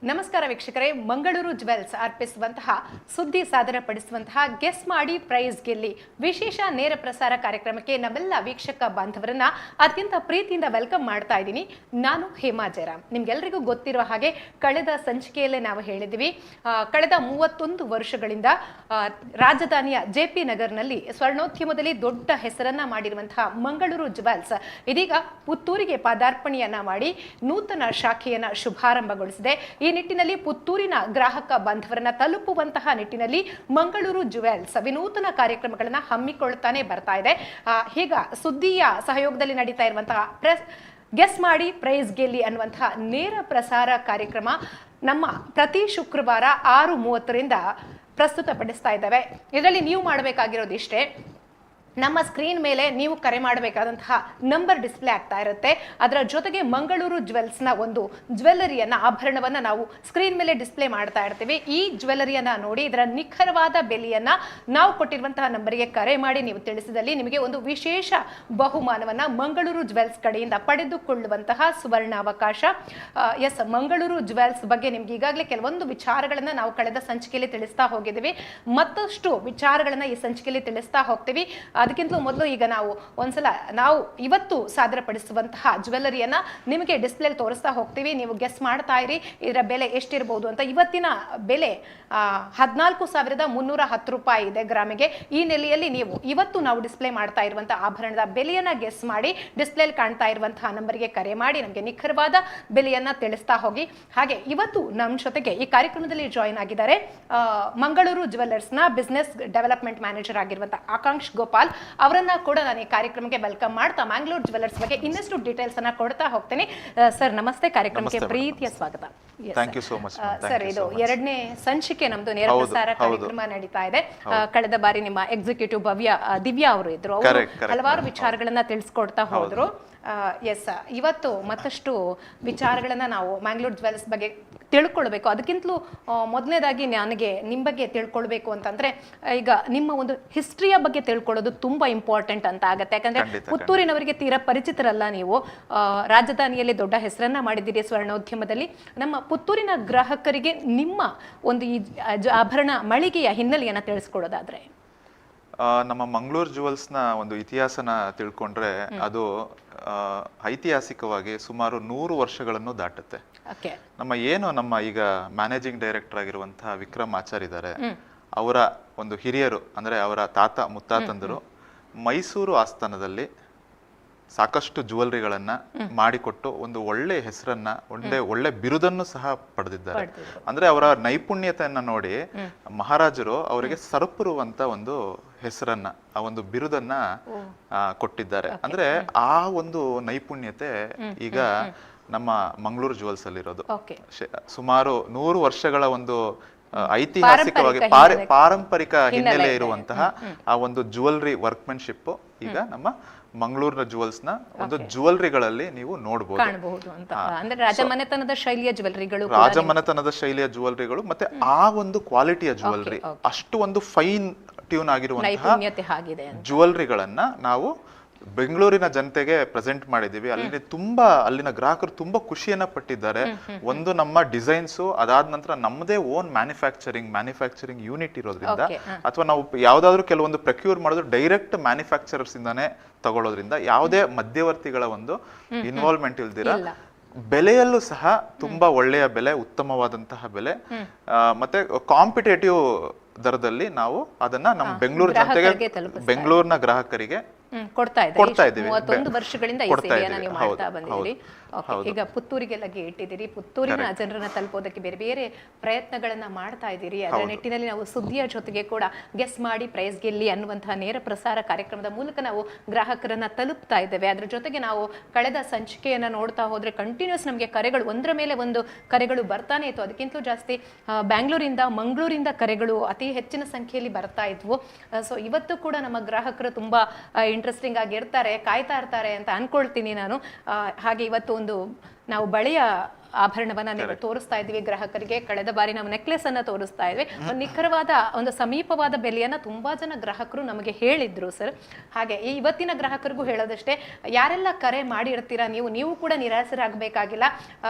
ನಮಸ್ಕಾರ ವೀಕ್ಷಕರೇ, ಮಂಗಳೂರು ಜ್ಯುವೆಲ್ಸ್ ಅರ್ಪಿಸುವಂತಹ ಸುದ್ದಿ ಸಾದರಪಡಿಸುವಂತಹ ಗೆಸ್ ಮಾಡಿ ಪ್ರೈಸ್ ಗೆಲ್ಲಿ ವಿಶೇಷ ನೇರ ಪ್ರಸಾರ ಕಾರ್ಯಕ್ರಮಕ್ಕೆ ನಮ್ಮೆಲ್ಲ ವೀಕ್ಷಕ ಬಾಂಧವರನ್ನ ಅತ್ಯಂತ ಪ್ರೀತಿಯಿಂದ ವೆಲ್ಕಮ್ ಮಾಡ್ತಾ ಇದ್ದೀನಿ. ನಾನು ಹೇಮಾ ಜಯರಾಮ್. ನಿಮ್ಗೆಲ್ರಿಗೂ ಗೊತ್ತಿರುವ ಹಾಗೆ ಕಳೆದ ಸಂಚಿಕೆಯಲ್ಲೇ ನಾವು ಹೇಳಿದ್ವಿ, ಕಳೆದ 31 ವರ್ಷಗಳಿಂದ ರಾಜಧಾನಿಯ JP ನಗರ್ನಲ್ಲಿ ಸ್ವರ್ಣೋದ್ಯಮದಲ್ಲಿ ದೊಡ್ಡ ಹೆಸರನ್ನ ಮಾಡಿರುವಂತಹ ಮಂಗಳೂರು ಜ್ಯುವೆಲ್ಸ್ ಇದೀಗ ಪುತ್ತೂರಿಗೆ ಪಾದಾರ್ಪಣೆಯನ್ನ ಮಾಡಿ ನೂತನ ಶಾಖೆಯನ್ನ ಶುಭಾರಂಭಗೊಳಿಸಿದೆ. ಈ ನಿಟ್ಟಿನಲ್ಲಿ ಪುತ್ತೂರಿನ ಗ್ರಾಹಕ ಬಾಂಧವರನ್ನ ತಲುಪುವಂತಹ ನಿಟ್ಟಿನಲ್ಲಿ ಮಂಗಳೂರು ಜ್ಯುವೆಲ್ಸ್ ವಿನೂತನ ಕಾರ್ಯಕ್ರಮಗಳನ್ನ ಹಮ್ಮಿಕೊಳ್ತಾನೆ ಬರ್ತಾ ಇದೆ. ಹೀಗ ಸುದ್ದಿಯ ಸಹಯೋಗದಲ್ಲಿ ನಡೀತಾ ಇರುವಂತಹ ಗೆಸ್ ಮಾಡಿ ಪ್ರೈಸ್ ಗೆಲ್ಲಿ ಅನ್ನುವಂತಹ ನೇರ ಪ್ರಸಾರ ಕಾರ್ಯಕ್ರಮ ನಮ್ಮ ಪ್ರತಿ ಶುಕ್ರವಾರ 6:30ರಿಂದ ಪ್ರಸ್ತುತಪಡಿಸ್ತಾ ಇದ್ದಾವೆ. ಇದರಲ್ಲಿ ನೀವು ಮಾಡಬೇಕಾಗಿರೋದು ಇಷ್ಟೇ, ನಮ್ಮ ಸ್ಕ್ರೀನ್ ಮೇಲೆ ನೀವು ಕರೆ ಮಾಡಬೇಕಾದಂತಹ ನಂಬರ್ ಡಿಸ್ಪ್ಲೇ ಆಗ್ತಾ ಇರುತ್ತೆ. ಅದರ ಜೊತೆಗೆ ಮಂಗಳೂರು ಜ್ಯುವೆಲ್ಸ್ನ ಒಂದು ಜ್ಯುವೆಲ್ಲರಿಯನ್ನ ಆಭರಣವನ್ನ ನಾವು ಸ್ಕ್ರೀನ್ ಮೇಲೆ ಡಿಸ್ಪ್ಲೇ ಮಾಡ್ತಾ ಇರ್ತೀವಿ. ಈ ಜ್ಯುವೆಲ್ಲರಿಯನ್ನ ನೋಡಿ ಇದರ ನಿಖರವಾದ ಬೆಲೆಯನ್ನ ನಾವು ಕೊಟ್ಟಿರುವಂತಹ ನಂಬರಿಗೆ ಕರೆ ಮಾಡಿ ನೀವು ತಿಳಿಸಿದಲ್ಲಿ ನಿಮಗೆ ಒಂದು ವಿಶೇಷ ಬಹುಮಾನವನ್ನ ಮಂಗಳೂರು ಜ್ಯುವೆಲ್ಸ್ ಕಡೆಯಿಂದ ಪಡೆದುಕೊಳ್ಳುವಂತಹ ಸುವರ್ಣಾವಕಾಶ. ಎಸ್, ಮಂಗಳೂರು ಜ್ಯುವೆಲ್ಸ್ ಬಗ್ಗೆ ನಿಮ್ಗೆ ಈಗಾಗಲೇ ಕೆಲವೊಂದು ವಿಚಾರಗಳನ್ನ ನಾವು ಕಳೆದ ಸಂಚಿಕೆಯಲ್ಲಿ ತಿಳಿಸ್ತಾ ಹೋಗಿದ್ದೀವಿ. ಮತ್ತಷ್ಟು ವಿಚಾರಗಳನ್ನ ಈ ಸಂಚಿಕೆಯಲ್ಲಿ ತಿಳಿಸ್ತಾ ಹೋಗ್ತೀವಿ. ಅದಕ್ಕಿಂತಲೂ ಮೊದಲು ಈಗ ನಾವು ಇವತ್ತು ಸಾದರಪಡಿಸುವಂತಹ ಜ್ಯುವೆಲ್ಲರಿಯನ್ನ ನಿಮಗೆ ಡಿಸ್ಪ್ಲೇ ತೋರಿಸ್ತಾ ಹೋಗ್ತೀವಿ. ನೀವು ಗೆಸ್ ಮಾಡ್ತಾ ಇರಿ ಇದರ ಬೆಲೆ ಎಷ್ಟಿರಬಹುದು ಅಂತ. ಇವತ್ತಿನ ಬೆಲೆ 14,310 ರೂಪಾಯಿ ಇದೆ ಗ್ರಾಮಿಗೆ. ಈ ನೆಲೆಯಲ್ಲಿ ನೀವು ಇವತ್ತು ನಾವು ಡಿಸ್ಪ್ಲೇ ಮಾಡ್ತಾ ಇರುವಂತಹ ಆಭರಣದ ಬೆಲೆಯನ್ನ ಗೆಸ್ ಮಾಡಿ ಡಿಸ್ಪ್ಲೇ ಕಾಣ್ತಾ ಇರುವಂತಹ ನಂಬರ್ಗೆ ಕರೆ ಮಾಡಿ ನಮಗೆ ನಿಖರವಾದ ಬೆಲೆಯನ್ನ ತಿಳಿಸ್ತಾ ಹೋಗಿ. ಹಾಗೆ ಇವತ್ತು ನಮ್ಮ ಜೊತೆಗೆ ಈ ಕಾರ್ಯಕ್ರಮದಲ್ಲಿ ಜಾಯಿನ್ ಆಗಿದ್ದಾರೆ ಮಂಗಳೂರು ಜ್ಯುವೆಲ್ಲರ್ಸ್ನ ಬಿಸ್ನೆಸ್ ಡೆವಲಪ್ಮೆಂಟ್ ಮ್ಯಾನೇಜರ್ ಆಗಿರುವಂತಹ ಆಕಾಂಕ್ಷ್ ಗೋಪಾಲ್ ಅವರನ್ನ ಕೂಡ ನಾನು ಈ ಕಾರ್ಯಕ್ರಮಕ್ಕೆ ವೆಲ್ಕಮ್ ಮಾಡ್ತಾ ಮಂಗಳೂರು ಜ್ಯುವೆಲ್ಲರ್ಸ್ ಬಗ್ಗೆ ಇನ್ನಷ್ಟು ಡೀಟೇಲ್ಸ್ ಅನ್ನ ಕೊಡ್ತಾ ಹೋಗ್ತೇನೆ. ಸರ್ ನಮಸ್ತೆ, ಕಾರ್ಯಕ್ರಮಕ್ಕೆ ಪ್ರೀತಿಯ ಸ್ವಾಗತ. ಸರ್, ಇದು 2ನೇ ಸಂಚಿಕೆ ನಮ್ದು ನೇರ ಪ್ರಸಾರ ಕಾರ್ಯಕ್ರಮ ನಡೀತಾ ಇದೆ. ಕಳೆದ ಬಾರಿ ನಿಮ್ಮ ಎಕ್ಸಿಕ್ಯೂಟಿವ್ ದಿವ್ಯಾ ಅವರು ಇದ್ರು, ಅವರು ಹಲವಾರು ವಿಚಾರಗಳನ್ನ ತಿಳಿಸ್ಕೊಡ್ತಾ ಹೋದ್ರು. ಎಸ್, ಇವತ್ತು ಮತ್ತಷ್ಟು ವಿಚಾರಗಳನ್ನ ನಾವು ಮಂಗಳೂರು ಜ್ಯುವೆಲ್ಸ್ ಬಗ್ಗೆ ತಿಳ್ಕೊಳ್ಬೇಕು. ಅದಕ್ಕಿಂತಲೂ ಮೊದಲನೇದಾಗಿ ನನಗೆ ನಿಮ್ಮ ಬಗ್ಗೆ ತಿಳ್ಕೊಳ್ಬೇಕು ಅಂತಂದ್ರೆ, ಈಗ ನಿಮ್ಮ ಒಂದು ಹಿಸ್ಟ್ರಿಯ ಬಗ್ಗೆ ತಿಳ್ಕೊಳ್ಳೋದು ತುಂಬಾ ಇಂಪಾರ್ಟೆಂಟ್ ಅಂತ ಆಗತ್ತೆ. ಯಾಕಂದ್ರೆ ಪುತ್ತೂರಿನವರಿಗೆ ತೀರಾ ಪರಿಚಿತರಲ್ಲ ನೀವು. ರಾಜಧಾನಿಯಲ್ಲಿ ದೊಡ್ಡ ಹೆಸರನ್ನ ಮಾಡಿದ್ದೀರಿ ಸ್ವರ್ಣೋದ್ಯಮದಲ್ಲಿ. ನಮ್ಮ ಪುತ್ತೂರಿನ ಗ್ರಾಹಕರಿಗೆ ನಿಮ್ಮ ಒಂದು ಈ ಆಭರಣ ಮಳಿಗೆಯ ಹಿನ್ನೆಲೆಯನ್ನ ತಿಳಿಸ್ಕೊಡೋದಾದ್ರೆ. ನಮ್ಮ ಮಂಗಳೂರು ಜ್ಯುವೆಲ್ಸ್ನ ಒಂದು ಇತಿಹಾಸನ ತಿಳ್ಕೊಂಡ್ರೆ ಅದು ಐತಿಹಾಸಿಕವಾಗಿ ಸುಮಾರು 100 ವರ್ಷಗಳನ್ನು ದಾಟುತ್ತೆ. ನಮ್ಮ ಈಗ ಮ್ಯಾನೇಜಿಂಗ್ ಡೈರೆಕ್ಟರ್ ಆಗಿರುವಂತಹ ವಿಕ್ರಮ್ ಆಚಾರ್ ಇದ್ದಾರೆ. ಅವರ ಒಂದು ಹಿರಿಯರು ಅಂದ್ರೆ ಅವರ ತಾತ ಮುತ್ತಾತಂದರು ಮೈಸೂರು ಆಸ್ಥಾನದಲ್ಲಿ ಸಾಕಷ್ಟು ಜ್ಯುವೆಲ್ರಿಗಳನ್ನ ಮಾಡಿಕೊಟ್ಟು ಒಂದು ಒಳ್ಳೆ ಹೆಸರನ್ನ ಒಳ್ಳೆ ಬಿರುದನ್ನು ಸಹ ಪಡೆದಿದ್ದಾರೆ. ಅಂದ್ರೆ ಅವರ ನೈಪುಣ್ಯತೆಯನ್ನ ನೋಡಿ ಮಹಾರಾಜರು ಅವರಿಗೆ ಸರಪುರುವಂತ ಒಂದು ಹೆಸರನ್ನ, ಆ ಒಂದು ಬಿರುದನ್ನ ಕೊಟ್ಟಿದ್ದಾರೆ. ಅಂದ್ರೆ ಆ ಒಂದು ನೈಪುಣ್ಯತೆ ಈಗ ನಮ್ಮ ಮಂಗಳೂರು ಜ್ಯುವೆಲ್ಸ್ ಅಲ್ಲಿ ಇರೋದು. ಸುಮಾರು 100 ವರ್ಷಗಳ ಒಂದು ಐತಿಹಾಸಿಕವಾಗಿ ಪಾರಂಪರಿಕ ಹಿನ್ನೆಲೆ ಇರುವಂತಹ ಆ ಒಂದು ಜ್ಯುವೆಲ್ರಿ ವರ್ಕ್ಮೆನ್ಶಿಪ್ ಈಗ ನಮ್ಮ ಮಂಗಳೂರಿನ ಜ್ಯುವೆಲ್ಸ್ ನ ಒಂದು ಜ್ಯುವೆಲ್ರಿಗಳಲ್ಲಿ ನೀವು ನೋಡಬಹುದು. ರಾಜಮನೆತನದ ಶೈಲಿಯ ಜ್ಯುವೆಲ್ರಿಗಳು ಮತ್ತೆ ಆ ಒಂದು ಕ್ವಾಲಿಟಿಯ ಜ್ಯುವೆಲ್ರಿ, ಅಷ್ಟು ಒಂದು ಫೈನ್ ಟ್ಯೂನ್ ಆಗಿರುವಂತಹ ಜ್ಯುವೆಲ್ರಿಗಳನ್ನ ನಾವು ಬೆಂಗಳೂರಿನ ಜನತೆಗೆ ಪ್ರೆಸೆಂಟ್ ಮಾಡಿದೀವಿ. ಅಲ್ಲಿನ ಗ್ರಾಹಕರು ತುಂಬಾ ಖುಷಿಯನ್ನ ಪಟ್ಟಿದ್ದಾರೆ. ಒಂದು ನಮ್ಮ ಡಿಸೈನ್ಸ್, ಅದಾದ ನಂತರ ನಮ್ಮದೇ ಓನ್ ಮ್ಯಾನುಫ್ಯಾಕ್ಚರಿಂಗ್ ಯೂನಿಟ್ ಇರೋದ್ರಿಂದ, ಅಥವಾ ನಾವು ಯಾವ್ದಾದ್ರು ಕೆಲವೊಂದು ಪ್ರಕ್ಯೂರ್ ಮಾಡಿದ್ರು ಡೈರೆಕ್ಟ್ ಮ್ಯಾನುಫ್ಯಾಕ್ಚರರ್ಸ್ ಇಂದಾನೆ ತಗೊಳ್ಳೋದ್ರಿಂದ ಯಾವುದೇ ಮಧ್ಯವರ್ತಿಗಳ ಒಂದು ಇನ್ವಾಲ್ವ್ಮೆಂಟ್ ಇಲ್ದಿರ ಬೆಲೆಯಲ್ಲೂ ಸಹ ತುಂಬಾ ಒಳ್ಳೆಯ ಬೆಲೆ, ಉತ್ತಮವಾದಂತಹ ಬೆಲೆ ಮತ್ತೆ ಕಾಂಪಿಟೇಟಿವ್ ದರದಲ್ಲಿ ನಾವು ಅದನ್ನ ನಮ್ಮ ಬೆಂಗಳೂರು ಜನತೆಗೆ, ಬೆಂಗಳೂರಿನ ಗ್ರಾಹಕರಿಗೆ ಕೊಡ್ತಾ ಇದ್ದೀವಿ. 31 ವರ್ಷಗಳಿಂದ ಈ ಸೇವೆಯನ್ನ ನೀವು ಮಾಡ್ತಾ ಬಂದಿದ್ದೀರಿ. ಈಗ ಪುತ್ತೂರಿಗೆಲ್ಲ ಇಟ್ಟಿದ್ದೀರಿ. ಪುತ್ತೂರಿನ ಜನರನ್ನ ತಲುಪೋದಕ್ಕೆ ಬೇರೆ ಬೇರೆ ಪ್ರಯತ್ನಗಳನ್ನ ಮಾಡ್ತಾ ಇದ್ದೀರಿ. ಅದರ ನಿಟ್ಟಿನಲ್ಲಿ ನಾವು ಸುದ್ದಿಯ ಜೊತೆಗೆ ಕೂಡ ಗೆಸ್ ಮಾಡಿ ಪ್ರೈಸ್ ಗೆಲ್ಲಿ ಅನ್ನುವಂತಹ ನೇರ ಪ್ರಸಾರ ಕಾರ್ಯಕ್ರಮದ ಮೂಲಕ ನಾವು ಗ್ರಾಹಕರನ್ನ ತಲುಪ್ತಾ ಇದ್ದೇವೆ. ಅದ್ರ ಜೊತೆಗೆ ನಾವು ಕಳೆದ ಸಂಚಿಕೆಯನ್ನ ನೋಡ್ತಾ ಹೋದ್ರೆ ಕಂಟಿನ್ಯೂಸ್ ನಮಗೆ ಕರೆಗಳು ಒಂದರ ಮೇಲೆ ಒಂದು ಕರೆಗಳು ಬರ್ತಾನೆ ಇತ್ತು. ಅದಕ್ಕಿಂತಲೂ ಜಾಸ್ತಿ ಬ್ಯಾಂಗ್ಳೂರಿಂದ, ಮಂಗಳೂರಿಂದ ಕರೆಗಳು ಅತಿ ಹೆಚ್ಚಿನ ಸಂಖ್ಯೆಯಲ್ಲಿ ಬರ್ತಾ ಇದ್ವು. ಸೊ ಇವತ್ತು ಕೂಡ ನಮ್ಮ ಗ್ರಾಹಕರು ತುಂಬಾ ಇಂಟ್ರೆಸ್ಟಿಂಗ್ ಆಗಿ ಇರ್ತಾರೆ, ಕಾಯ್ತಾ ಇರ್ತಾರೆ ಅಂತ ಅನ್ಕೊಳ್ತೀನಿ ನಾನು. ಹಾಗೆ ಇವತ್ತು ಒಂದು ನಾವು ಬಳೆಯ ಆಭರಣವನ್ನ ನೀವು ತೋರಿಸ್ತಾ ಇದ್ವಿ ಗ್ರಾಹಕರಿಗೆ. ಕಳೆದ ಬಾರಿ ನಾವು ನೆಕ್ಲೆಸ್ ಅನ್ನ ತೋರಿಸ್ತಾ ಇದ್ವಿ. ಒಂದು ನಿಖರವಾದ ಒಂದು ಸಮೀಪವಾದ ಬೆಲೆಯನ್ನ ತುಂಬಾ ಜನ ಗ್ರಾಹಕರು ನಮಗೆ ಹೇಳಿದ್ರು ಸರ್. ಹಾಗೆ ಇವತ್ತಿನ ಗ್ರಾಹಕರಿಗೂ ಹೇಳೋದಷ್ಟೇ, ಯಾರೆಲ್ಲ ಕರೆ ಮಾಡಿರ್ತೀರಾ ನೀವು ಕೂಡ ನಿರಾಶರಾಗಬೇಕಾಗಿಲ್ಲ.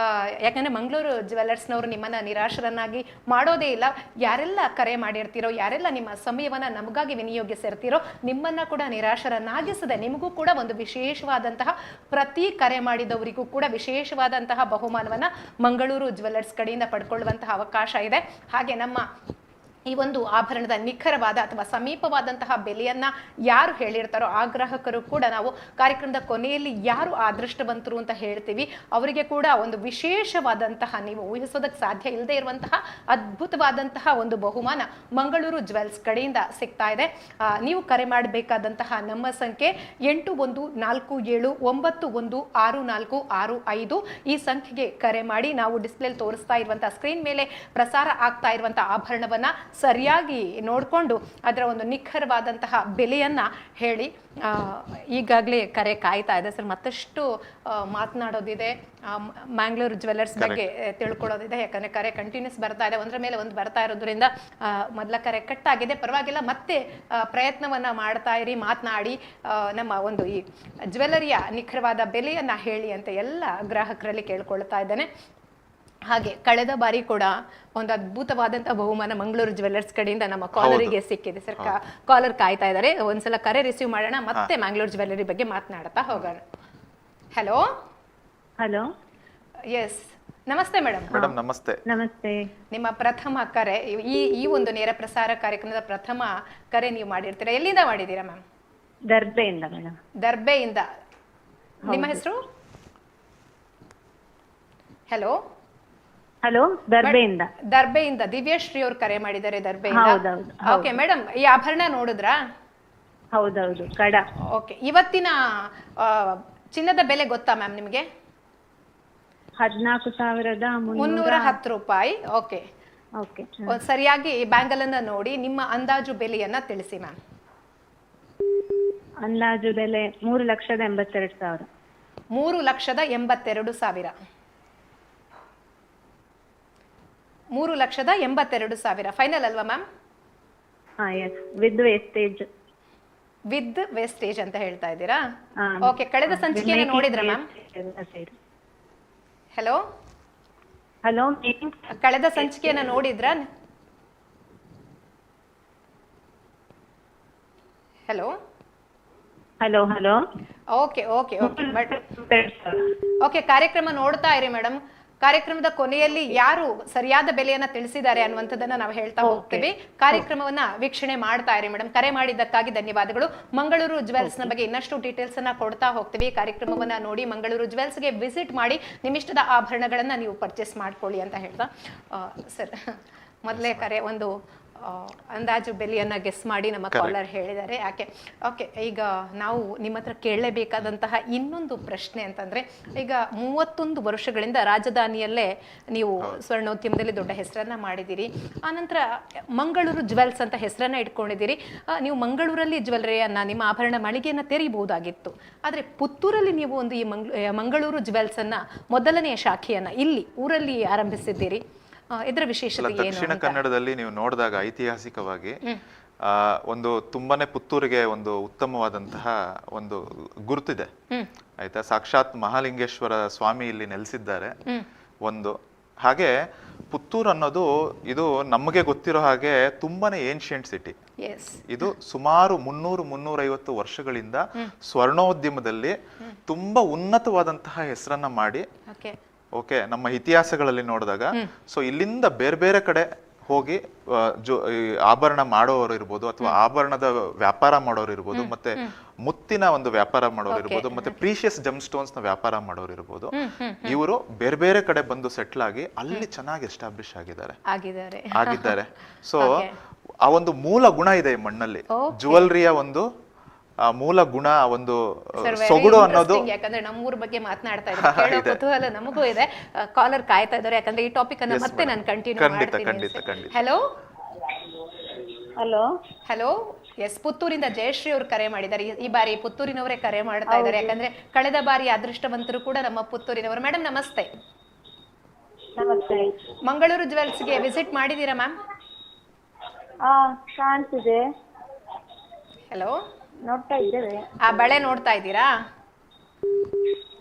ಯಾಕಂದ್ರೆ ಮಂಗಳೂರು ಜ್ಯುವೆಲ್ಲರ್ಸ್ನವರು ನಿಮ್ಮನ್ನ ನಿರಾಶರನ್ನಾಗಿ ಮಾಡೋದೇ ಇಲ್ಲ. ಯಾರೆಲ್ಲ ಕರೆ ಮಾಡಿರ್ತೀರೋ, ಯಾರೆಲ್ಲ ನಿಮ್ಮ ಸಮಯವನ್ನ ನಮಗಾಗಿ ವಿನಿಯೋಗಿಸಿರ್ತೀರೋ, ನಿಮ್ಮನ್ನ ಕೂಡ ನಿರಾಶರನ್ನಾಗಿಸದೆ ನಿಮಗೂ ಕೂಡ ಒಂದು ವಿಶೇಷವಾದಂತಹ, ಪ್ರತಿ ಕರೆ ಮಾಡಿದವರಿಗೂ ಕೂಡ ವಿಶೇಷವಾದಂತಹ ಬಹುಮಾನವನ್ನ ಮಂಗಳೂರು ಜ್ಯುವೆಲ್ಲರ್ಸ್ ಕಡೆಯಿಂದ ಪಡ್ಕೊಳ್ಳುವಂತಹ ಅವಕಾಶ ಇದೆ. ಹಾಗೆ ನಮ್ಮ ಈ ಒಂದು ಆಭರಣದ ನಿಖರವಾದ ಅಥವಾ ಸಮೀಪವಾದಂತಹ ಬೆಲೆಯನ್ನ ಯಾರು ಹೇಳಿರ್ತಾರೋ ಆ ಗ್ರಾಹಕರು ಕೂಡ ನಾವು ಕಾರ್ಯಕ್ರಮದ ಕೊನೆಯಲ್ಲಿ ಯಾರು ಅದೃಷ್ಟವಂತರು ಅಂತ ಹೇಳ್ತೀವಿ ಅವರಿಗೆ ಕೂಡ ಒಂದು ವಿಶೇಷವಾದಂತಹ, ನೀವು ಊಹಿಸೋದಕ್ಕೆ ಸಾಧ್ಯ ಇಲ್ಲದೆ ಇರುವಂತಹ ಅದ್ಭುತವಾದಂತಹ ಒಂದು ಬಹುಮಾನ ಮಂಗಳೂರು ಜ್ಯುವೆಲ್ಸ್ ಕಡೆಯಿಂದ ಸಿಗ್ತಾ ಇದೆ. ನೀವು ಕರೆ ಮಾಡಬೇಕಾದಂತಹ ನಮ್ಮ ಸಂಖ್ಯೆ 8147916465. ಈ ಸಂಖ್ಯೆಗೆ ಕರೆ ಮಾಡಿ ನಾವು ಡಿಸ್ಪ್ಲೇಲಿ ತೋರಿಸ್ತಾ ಇರುವಂತಹ, ಸ್ಕ್ರೀನ್ ಮೇಲೆ ಪ್ರಸಾರ ಆಗ್ತಾ ಇರುವಂತಹ ಆಭರಣವನ್ನ ಸರಿಯಾಗಿ ನೋಡಿಕೊಂಡು ಅದರ ಒಂದು ನಿಖರವಾದಂತಹ ಬೆಲೆಯನ್ನ ಹೇಳಿ. ಈಗಾಗಲೇ ಕರೆ ಕಾಯ್ತಾ ಇದೆ ಸರ್, ಮತ್ತಷ್ಟು ಮಾತನಾಡೋದಿದೆ, ಮ್ಯಾಂಗ್ಳೂರ್ ಜ್ಯುವೆಲ್ಲರ್ಸ್ ಬಗ್ಗೆ ತಿಳ್ಕೊಳ್ಳೋದಿದೆ. ಯಾಕಂದ್ರೆ ಕರೆ ಕಂಟಿನ್ಯೂಸ್ ಬರ್ತಾ ಇದೆ, ಒಂದ್ರ ಮೇಲೆ ಒಂದು ಬರ್ತಾ ಇರೋದ್ರಿಂದ ಮೊದಲ ಕರೆ ಕಟ್ ಆಗಿದೆ, ಪರವಾಗಿಲ್ಲ, ಮತ್ತೆ ಪ್ರಯತ್ನವನ್ನ ಮಾಡ್ತಾ ಇರಿ, ಮಾತನಾಡಿ ನಮ್ಮ ಒಂದು ಈ ಜ್ಯುವೆಲ್ಲರಿಯ ನಿಖರವಾದ ಬೆಲೆಯನ್ನ ಹೇಳಿ ಅಂತ ಎಲ್ಲ ಗ್ರಾಹಕರಲ್ಲಿ ಕೇಳ್ಕೊಳ್ತಾ ಇದ್ದೇನೆ. ಹಾಗೆ ಕಳೆದ ಬಾರಿ ಕೂಡ ಒಂದು ಅದ್ಭುತವಾದಂತಹ ಬಹುಮಾನ ಮಂಗಳೂರು ಜ್ಯುವೆಲ್ಲರ್ಸ್ ಕಡೆಯಿಂದ ನಮ್ಮ ಕಾಲರಿಗೆ ಸಿಕ್ಕಿದೆ ಸರ್. ಕಾಲರ್ ಕಾಯ್ತಾ ಇದ್ದಾರೆ, ಒಂದ್ಸಲ ಕರೆ ರಿಸೀವ್ ಮಾಡೋಣ, ಮತ್ತೆ ಮ್ಯಾಂಗ್ಳೂರ್ ಜ್ಯುವೆಲ್ಲರಿ ಬಗ್ಗೆ ಮಾತನಾಡ್ತಾ ಹೋಗೋಣ. ಹಲೋ ಹಲೋ, ಎಸ್, ನಮಸ್ತೆ ಮೇಡಮ್. ಮೇಡಮ್ ನಮಸ್ತೆ. ನಮಸ್ತೆ. ನಿಮ್ಮ ಪ್ರಥಮ ಕರೆ, ಈ ಒಂದು ನೇರ ಪ್ರಸಾರ ಕಾರ್ಯಕ್ರಮದ ಪ್ರಥಮ ಕರೆ ನೀವು ಮಾಡಿರ್ತೀರಾ. ಎಲ್ಲಿಂದ ಮಾಡಿದ್ದೀರಾ ಮ್ಯಾಮ್? ದರ್ಬೆಯಿಂದ ಮೇಡಮ್. ದರ್ಬೆಯಿಂದ. ನಿಮ್ಮ ಹೆಸರು? ಹಲೋ. ಹಲೋ, ದರ್ಬೆಯಿಂದ. ದರ್ಬೆಯಿಂದ ದಿವ್ಯಶ್ರೀ ಅವ್ರು ಕರೆ ಮಾಡಿದ್ದಾರೆ ದರ್ಬೆಯಿಂದ. ಹೌದೌದು. ಓಕೆ ಮೇಡಮ್, ಈ ಆಭರಣ ನೋಡಿದ್ರಾ? ಹೌದೌದು, ಕಡ. ಓಕೆ, ಇವತ್ತಿನ ಚಿನ್ನದ ಬೆಲೆ ಗೊತ್ತಾ ಮ್ಯಾಮ್ ನಿಮಗೆ? 14,310 ರೂಪಾಯಿ. Okay, okay. ಸರಿಯಾಗಿ ಬ್ಯಾಂಗಲ್ ಅನ್ನ ನೋಡಿ ನಿಮ್ಮ ಅಂದಾಜು ಬೆಲೆಯನ್ನ ತಿಳಿಸಿ ಮ್ಯಾಮ್. ಅಂದಾಜು ಬೆಲೆ 3,82,000. 3,82,000. 3,82,000 ಫೈನಲ್ ಅಲ್ವಾ ma'am? Yes, with wastage. With wastage ಅಂತ ಹೇಳ್ತಾ ಇದ್ದೀರಾ? ಓಕೆ, ಕಳೆದ ಸಂಚಿಕೆಯನ್ನು ನೋಡಿದ್ರ ಮ್ಯಾಮ್? ಹಲೋ ಹಲೋ, ಕಳೆದ ಸಂಚಿಕೆಯನ್ನು ನೋಡಿದ್ರಾ? Hello hello hello. Okay okay okay okay, ಕಾರ್ಯಕ್ರಮ ನೋಡ್ತಾ ಇರಿ ಮೇಡಮ್. ಕಾರ್ಯಕ್ರಮದ ಕೊನೆಯಲ್ಲಿ ಯಾರು ಸರಿಯಾದ ಬೆಲೆಯನ್ನ ತಿಳಿಸಿದ್ದಾರೆ ಅನ್ನುವಂಥದ್ದನ್ನ ನಾವು ಹೇಳ್ತಾ ಹೋಗ್ತೀವಿ. ಕಾರ್ಯಕ್ರಮವನ್ನ ವೀಕ್ಷಣೆ ಮಾಡ್ತಾ ಇರಿ ಮೇಡಮ್. ಕರೆ ಮಾಡಿದ್ದಕ್ಕಾಗಿ ಧನ್ಯವಾದಗಳು. ಮಂಗಳೂರು ಜ್ಯುವೆಲ್ಸ್ ನ ಬಗ್ಗೆ ಇನ್ನಷ್ಟು ಡೀಟೇಲ್ಸ್ ಅನ್ನ ಕೊಡ್ತಾ ಹೋಗ್ತೀವಿ. ಕಾರ್ಯಕ್ರಮವನ್ನ ನೋಡಿ ಮಂಗಳೂರು ಜ್ಯುವೆಲ್ಸ್ ಗೆ ವಿಸಿಟ್ ಮಾಡಿ ನಿಮ್ಮಿಷ್ಟದ ಆಭರಣಗಳನ್ನ ನೀವು ಪರ್ಚೇಸ್ ಮಾಡ್ಕೊಳ್ಳಿ ಅಂತ ಹೇಳ್ತಾ ಸರ್, ಮೊದಲೇ ಕರೆ ಒಂದು ಅಂದಾಜು ಬೆಲೆಯನ್ನ ಗೆಸ್ ಮಾಡಿ ನಮ್ಮ ಕಾಲರ್ ಹೇಳಿದ್ದಾರೆ. ಯಾಕೆ? ಓಕೆ, ಈಗ ನಾವು ನಿಮ್ಮ ಹತ್ರ ಕೇಳಲೇಬೇಕಾದಂತಹ ಇನ್ನೊಂದು ಪ್ರಶ್ನೆ ಅಂತಂದ್ರೆ, ಈಗ 31 ವರ್ಷಗಳಿಂದ ರಾಜಧಾನಿಯಲ್ಲೇ ನೀವು ಸ್ವರ್ಣೋದ್ಯಮದಲ್ಲಿ ದೊಡ್ಡ ಹೆಸರನ್ನ ಮಾಡಿದ್ದೀರಿ. ಆನಂತರ ಮಂಗಳೂರು ಜ್ಯುವೆಲ್ಸ್ ಅಂತ ಹೆಸರನ್ನ ಇಟ್ಕೊಂಡಿದ್ದೀರಿ. ನೀವು ಮಂಗಳೂರಲ್ಲಿ ಜ್ಯುವೆಲ್ಲರಿಯನ್ನ, ನಿಮ್ಮ ಆಭರಣ ಮಳಿಗೆಯನ್ನ ತೆರೀಬಹುದಾಗಿತ್ತು. ಆದ್ರೆ ಪುತ್ತೂರಲ್ಲಿ ನೀವು ಒಂದು ಈ ಮಂಗಳೂರು ಜ್ಯುವೆಲ್ಸ್ ಅನ್ನ ಮೊದಲನೆಯ ಶಾಖೆಯನ್ನ ಇಲ್ಲಿ ಊರಲ್ಲಿ ಆರಂಭಿಸಿದ್ದೀರಿ. ಇದರ ವಿಶೇಷತೆ ಏನು? ದಕ್ಷಿಣ ಕನ್ನಡದಲ್ಲಿ ನೀವು ನೋಡಿದಾಗ ಐತಿಹಾಸಿಕವಾಗಿ ಒಂದು ತುಂಬಾನೇ ಪುತ್ತೂರಿಗೆ ಒಂದು ಉತ್ತಮವಾದಂತಹ ಒಂದು ಗುರುತಿದೆ. ಆಯ್ತಾ, ಸಾಕ್ಷಾತ್ ಮಹಾಲಿಂಗೇಶ್ವರ ಸ್ವಾಮಿ ಇಲ್ಲಿ ನೆಲೆಸಿದ್ದಾರೆ ಒಂದು. ಹಾಗೆ ಪುತ್ತೂರು ಅನ್ನೋದು ಇದು ನಮಗೆ ಗೊತ್ತಿರೋ ಹಾಗೆ ತುಂಬಾನೇ ಏನ್ಷಿಯಂಟ್ ಸಿಟಿ. ಇದು ಸುಮಾರು 300-350 ವರ್ಷಗಳಿಂದ ಸ್ವರ್ಣೋದ್ಯಮದಲ್ಲಿ ತುಂಬಾ ಉನ್ನತವಾದಂತಹ ಹೆಸರನ್ನ ಮಾಡಿ, ಓಕೆ, ನಮ್ಮ ಇತಿಹಾಸಗಳಲ್ಲಿ ನೋಡಿದಾಗ ಸೊ ಇಲ್ಲಿಂದ ಬೇರೆ ಬೇರೆ ಕಡೆ ಹೋಗಿ ಆಭರಣ ಮಾಡೋರು ಇರ್ಬೋದು, ಅಥವಾ ಆಭರಣದ ವ್ಯಾಪಾರ ಮಾಡೋರು ಇರ್ಬೋದು, ಮತ್ತೆ ಮುತ್ತಿನ ಒಂದು ವ್ಯಾಪಾರ ಮಾಡೋರು ಇರ್ಬೋದು, ಮತ್ತೆ ಪ್ರೀಶಿಯಸ್ ಜಮ್ ಸ್ಟೋನ್ಸ್ ನ ವ್ಯಾಪಾರ ಮಾಡೋರು ಇರ್ಬೋದು. ಇವರು ಬೇರೆ ಬೇರೆ ಕಡೆ ಬಂದು ಸೆಟ್ಲ್ ಆಗಿ ಅಲ್ಲಿ ಚೆನ್ನಾಗಿ ಎಸ್ಟಾಬ್ಲಿಷ್ ಆಗಿದ್ದಾರೆ. ಸೊ ಆ ಒಂದು ಮೂಲ ಗುಣ ಇದೆ ಈ ಮಣ್ಣಲ್ಲಿ, ಜ್ಯುವೆಲ್ರಿಯ ಒಂದು ಮೂಲ ಗುಣ, ಒಂದು ಸೊಗಡು ಅನ್ನೋದು. ಯಾಕಂದ್ರೆ ನಮ್ಮೂರ ಬಗ್ಗೆ ಮಾತನಾಡ್ತಾ ಇದ್ದಾರೆ, ಕುತೂಹಲ ನಮಗೂ ಇದೆ. ಕಾಲರ್ ಕಾಯ್ತಾ ಇದ್ದಾರೆ, ಯಾಕಂದ್ರೆ ಈ ಟಾಪಿಕ್ ಅನ್ನ ಮತ್ತೆ ನಾನು ಕಂಟಿನ್ಯೂ ಮಾಡ್ತೀನಿ. ಹಲೋ ಹಲೋ ಹಲೋ, ಎಸ್, ಪುತ್ತೂರಿಂದ ಜಯಶ್ರೀ ಅವರು ಕರೆ ಮಾಡಿದ್ದಾರೆ. ಈ ಬಾರಿ ಪುತ್ತೂರಿನವರೇ ಕರೆ ಮಾಡ್ತಾ ಇದ್ದಾರೆ, ಯಾಕಂದ್ರೆ ಕಳೆದ ಬಾರಿ ಅದೃಷ್ಟವಂತರು ಕೂಡ ನಮ್ಮ ಪುತ್ತೂರಿನವರು. ಮೇಡಮ್ ನಮಸ್ತೆ. ನಮಸ್ತೆ. ಮಂಗಳೂರು ಜ್ಯುವೆಲ್ಸ್ಗೆ ವಿಸಿಟ್ ಮಾಡಿದ್ದೀರಾ ಮ್ಯಾಮ್? ಹಾ, ಕಾಣ್ತಿದೆ, ಹಲೋ, ನೋಡ್ತಾ ಇದ್ದೇವೆ. ಆ ಬಳೆ ನೋಡ್ತಾ ಇದ್ದೀರಾ?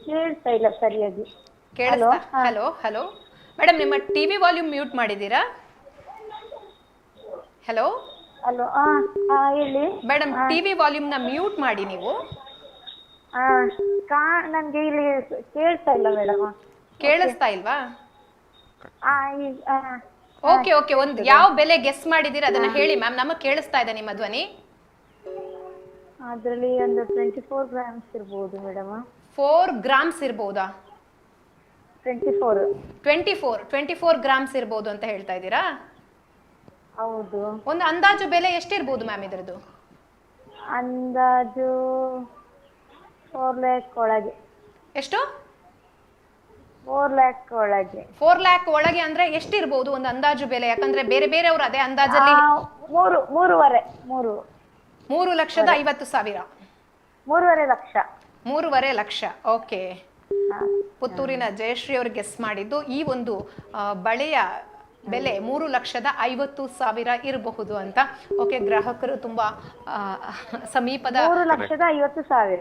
ಕೇಳ್ತಾ ಇಲ್ಲ ಸರಿಯಾಗಿ. ಕೇಳಿಸ್ತಾ? ಹಲೋ ಹಲೋ ಮೇಡಮ್, ನಿಮ್ಮ ಟಿವಿ ವಾಲ್ಯೂಮ್ ಮ್ಯೂಟ್ ಮಾಡಿದ್ದೀರಾ? ಹಲೋ ಹಲೋ, ಹಾ ಹಾ ಹೇಳಿ ಮೇಡಮ್, ಟಿವಿ ವಾಲ್ಯೂಮ್ನ ಮ್ಯೂಟ್ ಮಾಡಿ ನೀವು. ಹಾ, ನನ್ಗೆ ಇಲ್ಲಿ ಕೇಳ್ತಾ ಇಲ್ಲ ಮೇಡಮ್. ಕೇಳಿಸ್ತಾ ಇಲ್ವಾ? ಹಾ, ಓಕೆ ಓಕೆ, ಒಂದು ಯಾವ ಬೆಲೆ ಗೆಸ್ ಮಾಡಿದ್ದೀರಾ ಅದನ್ನ ಹೇಳಿ ಮ್ಯಾಮ್, ನಮಗೆ ಕೇಳಿಸ್ತಾ ಇದೆ ನಿಮ್ಮ ಧ್ವನಿ. ಅದರಲ್ಲಿ ಒಂದು 24 ಗ್ರಾಮ್ಸ್ ಇರ್ಬೋದು ಮೇಡಮ್. 4 ಗ್ರಾಮ್ಸ್ ಇರ್ಬೋದಾ? 24 ಗ್ರಾಮ್ಸ್ ಇರ್ಬೋದು ಅಂತ ಹೇಳ್ತಾ ಇದ್ದೀರಾ? ಹೌದು. ಒಂದು ಅಂದಾಜು ಬೆಲೆ ಎಷ್ಟಿರ್ಬೋದು ಮ್ಯಾಮ್ ಇದರದ್ದು? ಅಂದಾಜು 4 lakh ಒಳಗೆ. ಎಷ್ಟು? 4 lakh ಒಳಗೆ. 4 lakh ಒಳಗೆ ಅಂದ್ರೆ ಎಷ್ಟಿರ್ಬೋದು ಒಂದು ಅಂದಾಜು ಬೆಲೆ? ಯಾಕಂದ್ರೆ ಬೇರೆ ಬೇರೆಯವರು ಅದೇ ಅಂದಾಜಲ್ಲಿ. 3,50,000. 3.5 ಲಕ್ಷ. 3.5 ಲಕ್ಷ. ಓಕೆ. ಪುತ್ತೂರಿನ ಜಯಶ್ರೀ ಅವರು ಗೆಸ್ ಮಾಡಿದ್ದು ಈ ಒಂದು ಬಳೆಯ ಬೆಲೆ 3,50,000 ಇರಬಹುದು ಅಂತ. ಓಕೆ, ಗ್ರಾಹಕರು ತುಂಬಾ ಸಮೀಪದ 3,50,000.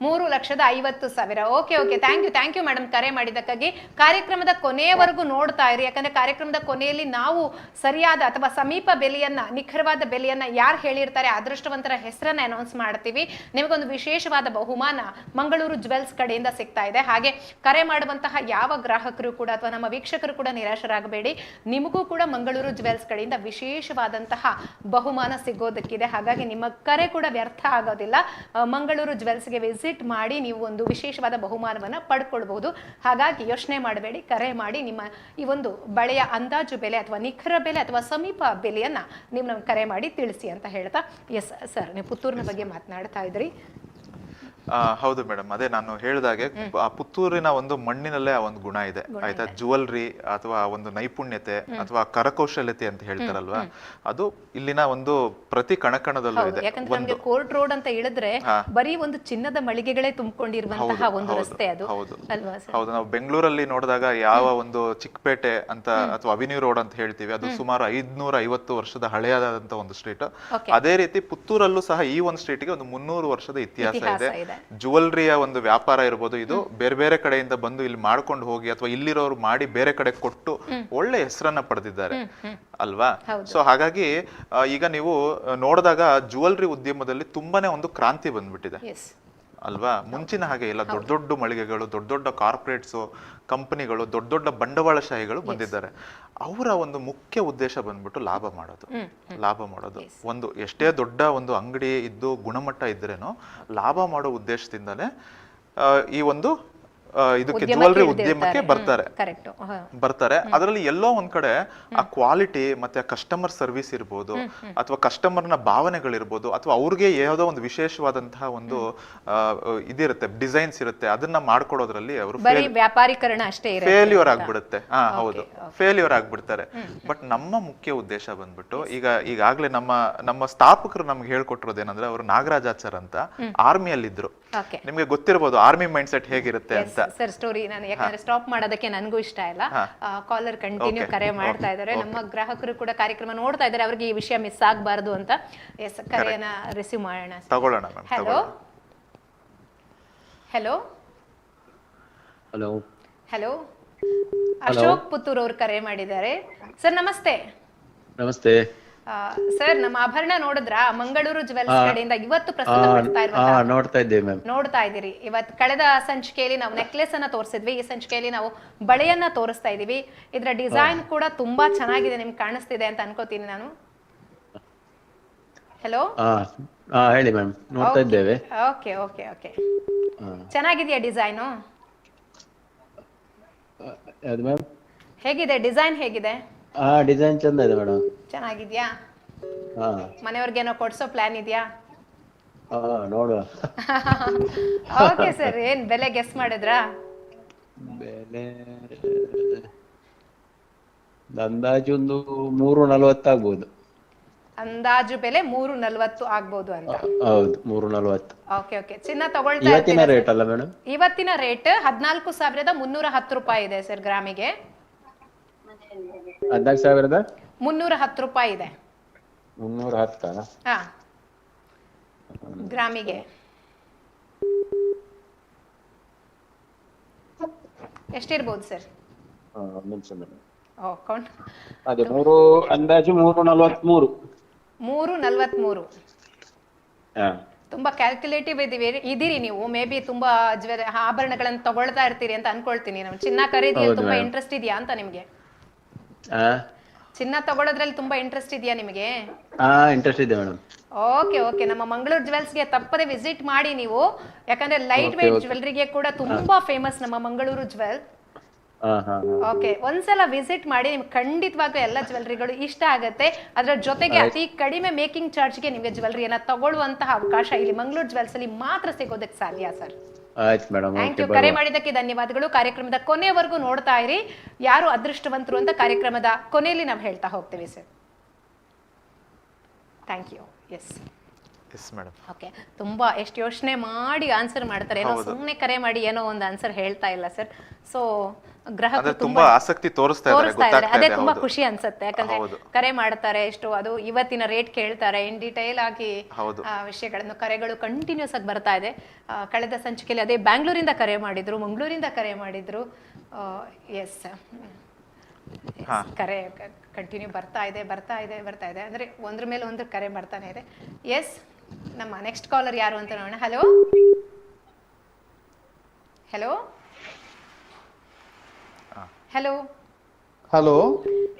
3,50,000. Okay okay, thank you madam ಕರೆ ಮಾಡಿದ್ದಕ್ಕಾಗಿ. ಕಾರ್ಯಕ್ರಮದ ಕೊನೆಯವರೆಗೂ ನೋಡ್ತಾ ಇರಿ, ಯಾಕಂದ್ರೆ ಕಾರ್ಯಕ್ರಮದ ಕೊನೆಯಲ್ಲಿ ನಾವು ಸರಿಯಾದ ಅಥವಾ ಸಮೀಪ ಬೆಲೆಯನ್ನ, ನಿಖರವಾದ ಬೆಲೆಯನ್ನ ಯಾರು ಹೇಳಿರ್ತಾರೆ ಅದೃಷ್ಟವಂತರ ಹೆಸರನ್ನ ಅನೌನ್ಸ್ ಮಾಡ್ತೀವಿ. ನಿಮಗೊಂದು ವಿಶೇಷವಾದ ಬಹುಮಾನ ಮಂಗಳೂರು ಜ್ಯುವೆಲ್ಸ್ ಕಡೆಯಿಂದ ಸಿಗ್ತಾ ಇದೆ. ಹಾಗೆ ಕರೆ ಮಾಡುವಂತಹ ಯಾವ ಗ್ರಾಹಕರು ಕೂಡ ಅಥವಾ ನಮ್ಮ ವೀಕ್ಷಕರು ಕೂಡ ನಿರಾಶರಾಗಬೇಡಿ, ನಿಮಗೂ ಕೂಡ ಮಂಗಳೂರು ಜ್ಯುವೆಲ್ಸ್ ಕಡೆಯಿಂದ ವಿಶೇಷವಾದಂತಹ ಬಹುಮಾನ ಸಿಗೋದಕ್ಕಿದೆ. ಹಾಗಾಗಿ ನಿಮ್ಮ ಕರೆ ಕೂಡ ವ್ಯರ್ಥ ಆಗೋದಿಲ್ಲ. ಮಂಗಳೂರು ಜ್ಯುವೆಲ್ಸ್ಗೆ ವಿಸಿಟ್ ಮಾಡಿ ನೀವು ಒಂದು ವಿಶೇಷವಾದ ಬಹುಮಾನವನ್ನು ಪಡ್ಕೊಳ್ಬಹುದು. ಹಾಗಾಗಿ ಯೋಚನೆ ಮಾಡಬೇಡಿ, ಕರೆ ಮಾಡಿ ನಿಮ್ಮ ಈ ಒಂದು ಬಳೆಯ ಅಂದಾಜು ಬೆಲೆ ಅಥವಾ ನಿಖರ ಬೆಲೆ ಅಥವಾ ಸಮೀಪ ಬೆಲೆಯನ್ನ ನೀವು ನಮ್ಗೆ ಕರೆ ಮಾಡಿ ತಿಳಿಸಿ ಅಂತ ಹೇಳ್ತಾ. ಎಸ್ ಸರ್, ನೀವು ಪುತ್ತೂರಿನ ಬಗ್ಗೆ ಮಾತನಾಡ್ತಾ ಇದ್ರಿ. ಹೌದು ಮೇಡಮ್, ಅದೇ ನಾನು ಹೇಳಿದಾಗೆ ಪುತ್ತೂರಿನ ಒಂದು ಮಣ್ಣಿನಲ್ಲೇ ಆ ಒಂದು ಗುಣ ಇದೆ ಆಯ್ತಾ. ಜುವೆಲ್ರಿ ಅಥವಾ ಒಂದು ನೈಪುಣ್ಯತೆ ಅಥವಾ ಕರಕೌಶಲ್ಯತೆ ಅಂತ ಹೇಳ್ತಾರಲ್ವಾ, ಅದು ಇಲ್ಲಿನ ಒಂದು ಪ್ರತಿ ಕಣಕಣದಲ್ಲೂ ಇದೆ. ಯಾಕಂದ್ರೆ ನಮಗೆ ಕೋರ್ಟ್ ರೋಡ್ ಅಂತ ಹೇಳಿದ್ರೆ ಬರೀ ಒಂದು ಚಿನ್ನದ ಮಳಿಗೆಗಳೇ ತುಂಬಿಕೊಂಡಿರುವಂತಹ ಒಂದು ರಸ್ತೆ ಅದು ಅಲ್ವಾ ಸರ್? ಹೌದು. ನಾವು ಬೆಂಗಳೂರಲ್ಲಿ ನೋಡಿದಾಗ ಯಾವ ಒಂದು ಚಿಕ್ಕಪೇಟೆ ಅಂತ ಅಥವಾ ಅವಿನ್ಯೂ ರೋಡ್ ಅಂತ ಹೇಳ್ತೀವಿ, ಅದು ಸುಮಾರು 550 ವರ್ಷದ ಹಳೆಯದಾದಂತ ಒಂದು ಸ್ಟ್ರೀಟ್. ಅದೇ ರೀತಿ ಪುತ್ತೂರಲ್ಲೂ ಸಹ ಈ ಒಂದು ಸ್ಟ್ರೀಟ್ಗೆ ಒಂದು 300 ವರ್ಷದ ಇತಿಹಾಸ ಇದೆ. ಜುವೆಲ್ರಿಯ ಒಂದು ವ್ಯಾಪಾರ ಇರ್ಬೋದು, ಇದು ಬೇರೆ ಬೇರೆ ಕಡೆಯಿಂದ ಬಂದು ಇಲ್ಲಿ ಮಾಡ್ಕೊಂಡು ಹೋಗಿ ಅಥವಾ ಇಲ್ಲಿರೋರು ಮಾಡಿ ಬೇರೆ ಕಡೆ ಕೊಟ್ಟು ಒಳ್ಳೆ ಹೆಸರನ್ನ ಪಡೆದಿದ್ದಾರೆ ಅಲ್ವಾ. ಸೊ ಹಾಗಾಗಿ ಈಗ ನೀವು ನೋಡಿದಾಗ ಜುವೆಲ್ರಿ ಉದ್ಯಮದಲ್ಲಿ ತುಂಬಾನೇ ಒಂದು ಕ್ರಾಂತಿ ಬಂದ್ಬಿಟ್ಟಿದೆ ಅಲ್ವಾ. ಮುಂಚಿನ ಹಾಗೆ ಇಲ್ಲ, ದೊಡ್ಡ ದೊಡ್ಡ ಮಳಿಗೆಗಳು, ದೊಡ್ಡ ದೊಡ್ಡ ಕಾರ್ಪೊರೇಟ್ಸ್ ಕಂಪನಿಗಳು, ದೊಡ್ಡ ದೊಡ್ಡ ಬಂಡವಾಳಶಾಹಿಗಳು ಬಂದಿದ್ದಾರೆ. ಅವರ ಒಂದು ಮುಖ್ಯ ಉದ್ದೇಶ ಬಂದ್ಬಿಟ್ಟು ಲಾಭ ಮಾಡೋದು. ಒಂದು ಎಷ್ಟೇ ದೊಡ್ಡ ಒಂದು ಅಂಗಡಿ ಇದ್ದು ಗುಣಮಟ್ಟ ಇದ್ರೇನು ಲಾಭ ಮಾಡೋ ಉದ್ದೇಶದಿಂದಲೇ ಈ ಒಂದು ಇದಕ್ಕೆ ಜುವೆಲ್ರಿ ಉದ್ಯಮಕ್ಕೆ ಬರ್ತಾರೆ. ಅದರಲ್ಲಿ ಎಲ್ಲೋ ಒಂದ್ ಕಡೆ ಆ ಕ್ವಾಲಿಟಿ ಮತ್ತೆ ಕಸ್ಟಮರ್ ಸರ್ವಿಸ್ ಇರ್ಬೋದು ಅಥವಾ ಕಸ್ಟಮರ್ನ ಭಾವನೆಗಳಿರ್ಬೋದು ಅಥವಾ ಅವ್ರಿಗೆ ಯಾವುದೋ ಒಂದು ವಿಶೇಷವಾದಂತಹ ಒಂದು ಇದಿರುತ್ತೆ, ಡಿಸೈನ್ಸ್ ಇರುತ್ತೆ, ಅದನ್ನ ಮಾಡ್ಕೊಡೋದ್ರಲ್ಲಿ ಅವರು ವ್ಯಾಪಾರೀಕರಣ ಅಷ್ಟೇ ಫೇಲ್ಯೂರ್ ಆಗ್ಬಿಡುತ್ತೆ. ಹೌದು, ಫೇಲ್ಯೂರ್ ಆಗ್ಬಿಡ್ತಾರೆ. ಬಟ್ ನಮ್ಮ ಮುಖ್ಯ ಉದ್ದೇಶ ಬಂದ್ಬಿಟ್ಟು ಈಗಾಗ್ಲೇ ನಮ್ಮ ಸ್ಥಾಪಕರು ನಮ್ಗೆ ಹೇಳ್ಕೊಟ್ಟಿರೋದೇನಂದ್ರೆ, ಅವರು ನಾಗರಾಜಾಚಾರ್ ಅಂತ ಆರ್ಮಿಯಲ್ಲಿ ಇದ್ರು. ನಿಮ್ಗೆ ಗೊತ್ತಿರಬಹುದು ಆರ್ಮಿ ಮೈಂಡ್ ಸೆಟ್ ಹೇಗಿರುತ್ತೆ ಅಂತ. ಸರ್ ಸ್ಟೋರಿ ನಾನು ಯಾಕಂದ್ರೆ ಸ್ಟಾಪ್ ಮಾಡೋದಕ್ಕೆ ನನಗೂ ಇಷ್ಟ ಇಲ್ಲ. ಕಾಲರ್ ಕಂಟಿನ್ಯೂ ಕರೆ ಮಾಡ್ತಾ ಇದ್ದಾರೆ, ನಮ್ಮ ಗ್ರಾಹಕರು ಕೂಡ ಕಾರ್ಯಕ್ರಮ ನೋಡ್ತಾ ಇದ್ದಾರೆ, ಅವ್ರಿಗೆ ಈ ವಿಷಯ ಮಿಸ್ ಆಗಬಾರ್ದು ಅಂತ. ಎಸ್, ಕರೆಯನ್ನ ರಿಸೀವ್ ಮಾಡೋಣ, ತಗೊಳ್ಳೋಣ. Hello hello hello hello Ashok Puttur ಅವರು ಕರೆ ಮಾಡಿದ್ದಾರೆ. ಸರ್ ನಮಸ್ತೆ. ನಮಸ್ತೆ ಸರ್, ನಮ್ಮ ಆಭರಣ ನೋಡಿದ್ರ ಮಂಗಳೂರು ಜ್ಯುವೆಲ್ಸ್ ಕಡೆಯಿಂದ ಇವತ್ತು ನೋಡ್ತಾ ಇದ್ದೀವಿ ಮ್ಯಾಮ್. ನೋಡ್ತಾ ಇದ್ದೀರಿ. ಇವತ್ತು ಕಳೆದ ಸಂಚಿಕೆಯಲ್ಲಿ ನಾವು ನೆಕ್ಲೆಸ್ ಅನ್ನ ತೋರಿಸಿದ್ವಿ, ಈ ಸಂಚಿಕೆಯಲ್ಲಿ ನಾವು ಬಳೆಯನ್ನ ತೋರಿಸ್ತಾ ಇದೀವಿ. ಇದರ ಡಿಸೈನ್ ಕೂಡ ತುಂಬಾ ಚೆನ್ನಾಗಿದೆ, ನಿಮ್ಗೆ ಕಾಣಿಸ್ತಿದೆ ಅಂತ ಅನ್ಕೋತೀನಿ ನಾನು. ಹಲೋ ಹೇಳಿ ಮ್ಯಾಮ್, ನೋಡ್ತಾ ಇದ್ದೇವೆ. ಓಕೆ ಓಕೆ ಓಕೆ, ಚೆನ್ನಾಗಿದೆಯಾ ಡಿಸೈನು? ಹೇಗಿದೆ ಡಿಸೈನ್? ಹೇಗಿದೆ ಡಿಸೈನ್? ಚಂದ ಇದೆ ಮೇಡಮ್. ಚೆನ್ನಾಗಿದ್ಯಾ? ಮನೆಯವ್ರಿಗೇನೋ ಕೊಡ್ಸೋ ಪ್ಲಾನ್ ಇದೆಯಾ? ನೋಡುವ. ಓಕೆ ಸರ್, ಏನ್ ಬೆಲೆ ಗೆಸ್ ಮಾಡಿದ್ರಾ? ಬೆಲೆ ಅಂದಾಜು ಒಂದು 340 ಆಗ್ಬೋದು. ಅಂದಾಜು ಬೆಲೆ 340 ಆಗ್ಬೋದು ಅಂತ. ಹೌದು, 340. Okay okay. ಚಿನ್ನ ತಗೊಳ್ತಾ ಇವತ್ತಿನ ರೇಟ್ ಅಲ್ಲ ಮೇಡಮ್? ಇವತ್ತಿನ ರೇಟ್ 14,310 ರೂಪಾಯಿ ಇದೆ ಸರ್ ಗ್ರಾಮಿಗೆ. 14,000ದ 310 ರೂಪಾಯಿ ಇದೆ. 310. ಹಾ, ಗ್ರಾಮಿಗೆ ಎಷ್ಟಿರ್ಬೋದು ಸರ್? ಒಂದು ನಿಮಿಷ ಮೇಡಮ್. ಓ, ಕೌಂಟ್. ಅದೇ ಅಂದಾಜು 343. 343. ಹಾ, ತುಂಬಾ ಕ್ಯಾಲ್ಕುಲೇಟಿವ್ ಇದೀರಿ ನೀವು. ಮೇ ಬಿ ತುಂಬಾ ಆಭರಣಗಳನ್ನು ತಗೊಳ್ತಾ ಇರ್ತೀರಿ ಅಂತ ಅನ್ಕೊಳ್ತೀನಿ. ನಾವು ಚಿನ್ನ ಖರೀದಿಯಲ್ಲಿ ತುಂಬಾ ಇಂಟ್ರೆಸ್ಟ್ ಇದೆಯಾ ಅಂತ ನಿಮ್ಗೆ? ಚಿನ್ನ ತಗೊಳ್ಳೋದ್ರಲ್ಲಿ ತುಂಬಾ ಇಂಟ್ರೆಸ್ಟ್ ಇದೆಯಾ ನಿಮಗೆ? ಇಂಟ್ರೆಸ್ಟ್ ಇದೆ ಮೇಡಮ್. ಓಕೆ ಓಕೆ, ನಮ್ಮ ಮಂಗಳೂರು ಜ್ಯುವೆಲ್ಸ್ಗೆ ತಪ್ಪದೆ ವಿಸಿಟ್ ಮಾಡಿ ನೀವು. ಯಾಕಂದ್ರೆ ಲೈಟ್ ವೇಟ್ ಜ್ಯುವೆಲ್ರಿಗೆ ಕೂಡ ತುಂಬಾ ಫೇಮಸ್ ನಮ್ಮ ಮಂಗಳೂರು ಜ್ಯುವೆಲ್. ಓಕೆ, ಒಂದ್ಸಲ ವಿಸಿಟ್ ಮಾಡಿ, ನಿಮ್ಗೆ ಖಂಡಿತವಾಗ್ಲೂ ಎಲ್ಲ ಜ್ಯುವೆಲ್ರಿಗಳು ಇಷ್ಟ ಆಗತ್ತೆ. ಅದರ ಜೊತೆಗೆ ಅತಿ ಕಡಿಮೆ ಮೇಕಿಂಗ್ ಚಾರ್ಜ್ಗೆ ನಿಮಗೆ ಜ್ಯುವೆಲ್ರಿಯನ್ನ ತಗೊಳ್ಳುವಂತಹ ಅವಕಾಶ ಇಲ್ಲಿ ಮಂಗಳೂರು ಜ್ಯುವೆಲ್ಸ್ ಅಲ್ಲಿ ಮಾತ್ರ ಸಿಗೋದಕ್ಕೆ ಸಾಧ್ಯ ಸರ್. ಆಯ್ತು ಮೇಡಮ್. Thank you. ಕರೆ ಮಾಡಿದ್ದಕ್ಕೆ ಧನ್ಯವಾದಗಳು. ಕಾರ್ಯಕ್ರಮದ ಕೊನೆಯವರೆಗೂ ನೋಡ್ತಾ ಇರಿ. ಯಾರು ಅದೃಷ್ಟವಂತರು ಅಂತ ಕಾರ್ಯಕ್ರಮದ ಕೊನೆಯಲ್ಲಿ ನಾವು ಹೇಳ್ತಾ ಹೋಗ್ತೀವಿ sir. Thank you. Yes madam. Okay, ತುಂಬಾ ಎಷ್ಟು ಯೋಚನೆ ಮಾಡಿ ಆನ್ಸರ್ ಮಾಡ್ತಾರೆ. ಏನೋ ಸುಮ್ಮನೆ ಕರೆ ಮಾಡಿ ಏನೋ ಒಂದು ಆನ್ಸರ್ ಹೇಳ್ತಾ ಇಲ್ಲ ಸರ್. ಸೊ ಗ್ರಾಹಕರು ತುಂಬಾ ಆಸಕ್ತಿ ತೋರಿಸ್ತಾ ಇದ್ದಾರೆ. ಅದೇ ತುಂಬಾ ಖುಷಿ ಅನ್ಸುತ್ತೆ. ಯಾಕಂದ್ರೆ ಕರೆ ಮಾಡ್ತಾರೆ, ಎಷ್ಟು ಅದು ಇವತ್ತಿನ ರೇಟ್ ಕೇಳ್ತಾರೆ, ಇನ್ ಡೀಟೇಲ್ ಆಗಿ ವಿಷಯಗಳನ್ನು. ಕರೆಗಳು ಕಂಟಿನ್ಯೂಸ್ ಆಗಿ ಬರ್ತಾ ಇದೆ. ಕಳೆದ ಸಂಚಿಕೆಯಲ್ಲಿ ಅದೇ ಬ್ಯಾಂಗ್ಳೂರಿಂದ ಕರೆ ಮಾಡಿದ್ರು, ಮಂಗಳೂರಿಂದ ಕರೆ ಮಾಡಿದ್ರು. ಎಸ್, ಕರೆ ಕಂಟಿನ್ಯೂ ಬರ್ತಾ ಇದೆ ಅಂದ್ರೆ ಒಂದ್ರ ಮೇಲೆ ಒಂದು ಕರೆ ಬರ್ತಾನೆ ಇದೆ. ಎಸ್, ನಮ್ಮ ನೆಕ್ಸ್ಟ್ ಕಾಲರ್ ಯಾರು ಅಂತ ನೋಡೋಣ. Hello hello hello hello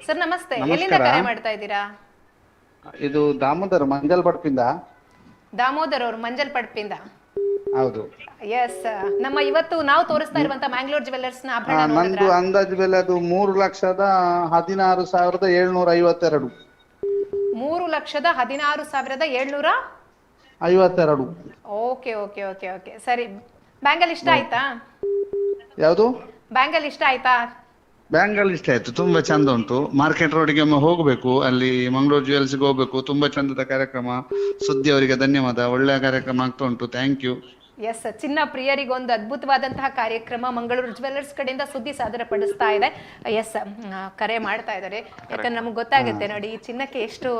sir, ನಮಸ್ತೆ. ಎಲ್ಲಿಂದ ಕರೆ ಮಾಡ್ತಾ ಇದ್ದೀರಾ? ಇದು ದಾಮೋದರ್ ಮಂಜಲ್ ಪಡ್ಪಿಂದ. ದಾಮೋದರ್ ಅವರು ಮಂಜಲ್ ಪಡ್ಪಿಂದ. ಹೌದು. ಎಸ್, ನಮ್ಮ ಇವತ್ತು ನಾವು ತೋರಿಸ್ತಾ ಇರುವಂತ ಮ್ಯಾಂಗ್ಳೂರ್ ಜ್ಯುವೆಲ್ಲರ್ಸ್ ನ ಆಭರಣ ನಂದು ಅಂದಾಜು ಬೆಲೆ ಅದು 3,16,752. 3,16,752. ಓಕೆ ಓಕೆ ಓಕೆ ಓಕೆ, ಸರಿ. ಬ್ಯಾಂಗಲ್ ಇಷ್ಟ ಆಯ್ತಾ? ಯಾವುದು ಬ್ಯಾಂಗಲ್ ಇಷ್ಟ ಆಯ್ತಾ? ಬ್ಯಾಂಗಲ್ ಇಷ್ಟ ಆಯ್ತು, ತುಂಬಾ ಚಂದ ಉಂಟು. ಮಾರ್ಕೆಟ್ ರೋಡ್ಗೆ ಒಮ್ಮೆ ಹೋಗ್ಬೇಕು, ಅಲ್ಲಿ ಮಂಗಳೂರು ಜ್ಯುವೆಲ್ಸ್ಗೆ ಹೋಗ್ಬೇಕು. ತುಂಬಾ ಚಂದದ ಕಾರ್ಯಕ್ರಮ. ಸುದ್ದಿ ಅವರಿಗೆ ಧನ್ಯವಾದ, ಒಳ್ಳೆಯ ಕಾರ್ಯಕ್ರಮ ಆಗ್ತಾ ಉಂಟು. Thank you. ಎಸ್, ಚಿನ್ನ ಪ್ರಿಯರಿಗೆ ಒಂದು ಅದ್ಭುತವಾದಂತಹ ಕಾರ್ಯಕ್ರಮ ಮಂಗಳೂರು ಜ್ಯುವೆಲ್ಲರ್ಸ್ ಕಡೆಯಿಂದ ಸುದ್ದಿ ಸಾದರ ಪಡಿಸ್ತಾ ಇದೆ. ಎಸ್, ಕರೆ ಮಾಡ್ತಾ ಇದ್ದಾರೆ. ಯಾಕಂದ್ರೆ ನಮ್ಗೆ ಗೊತ್ತಾಗುತ್ತೆ ನೋಡಿ, ಈ ಚಿನ್ನಕ್ಕೆ ಎಷ್ಟು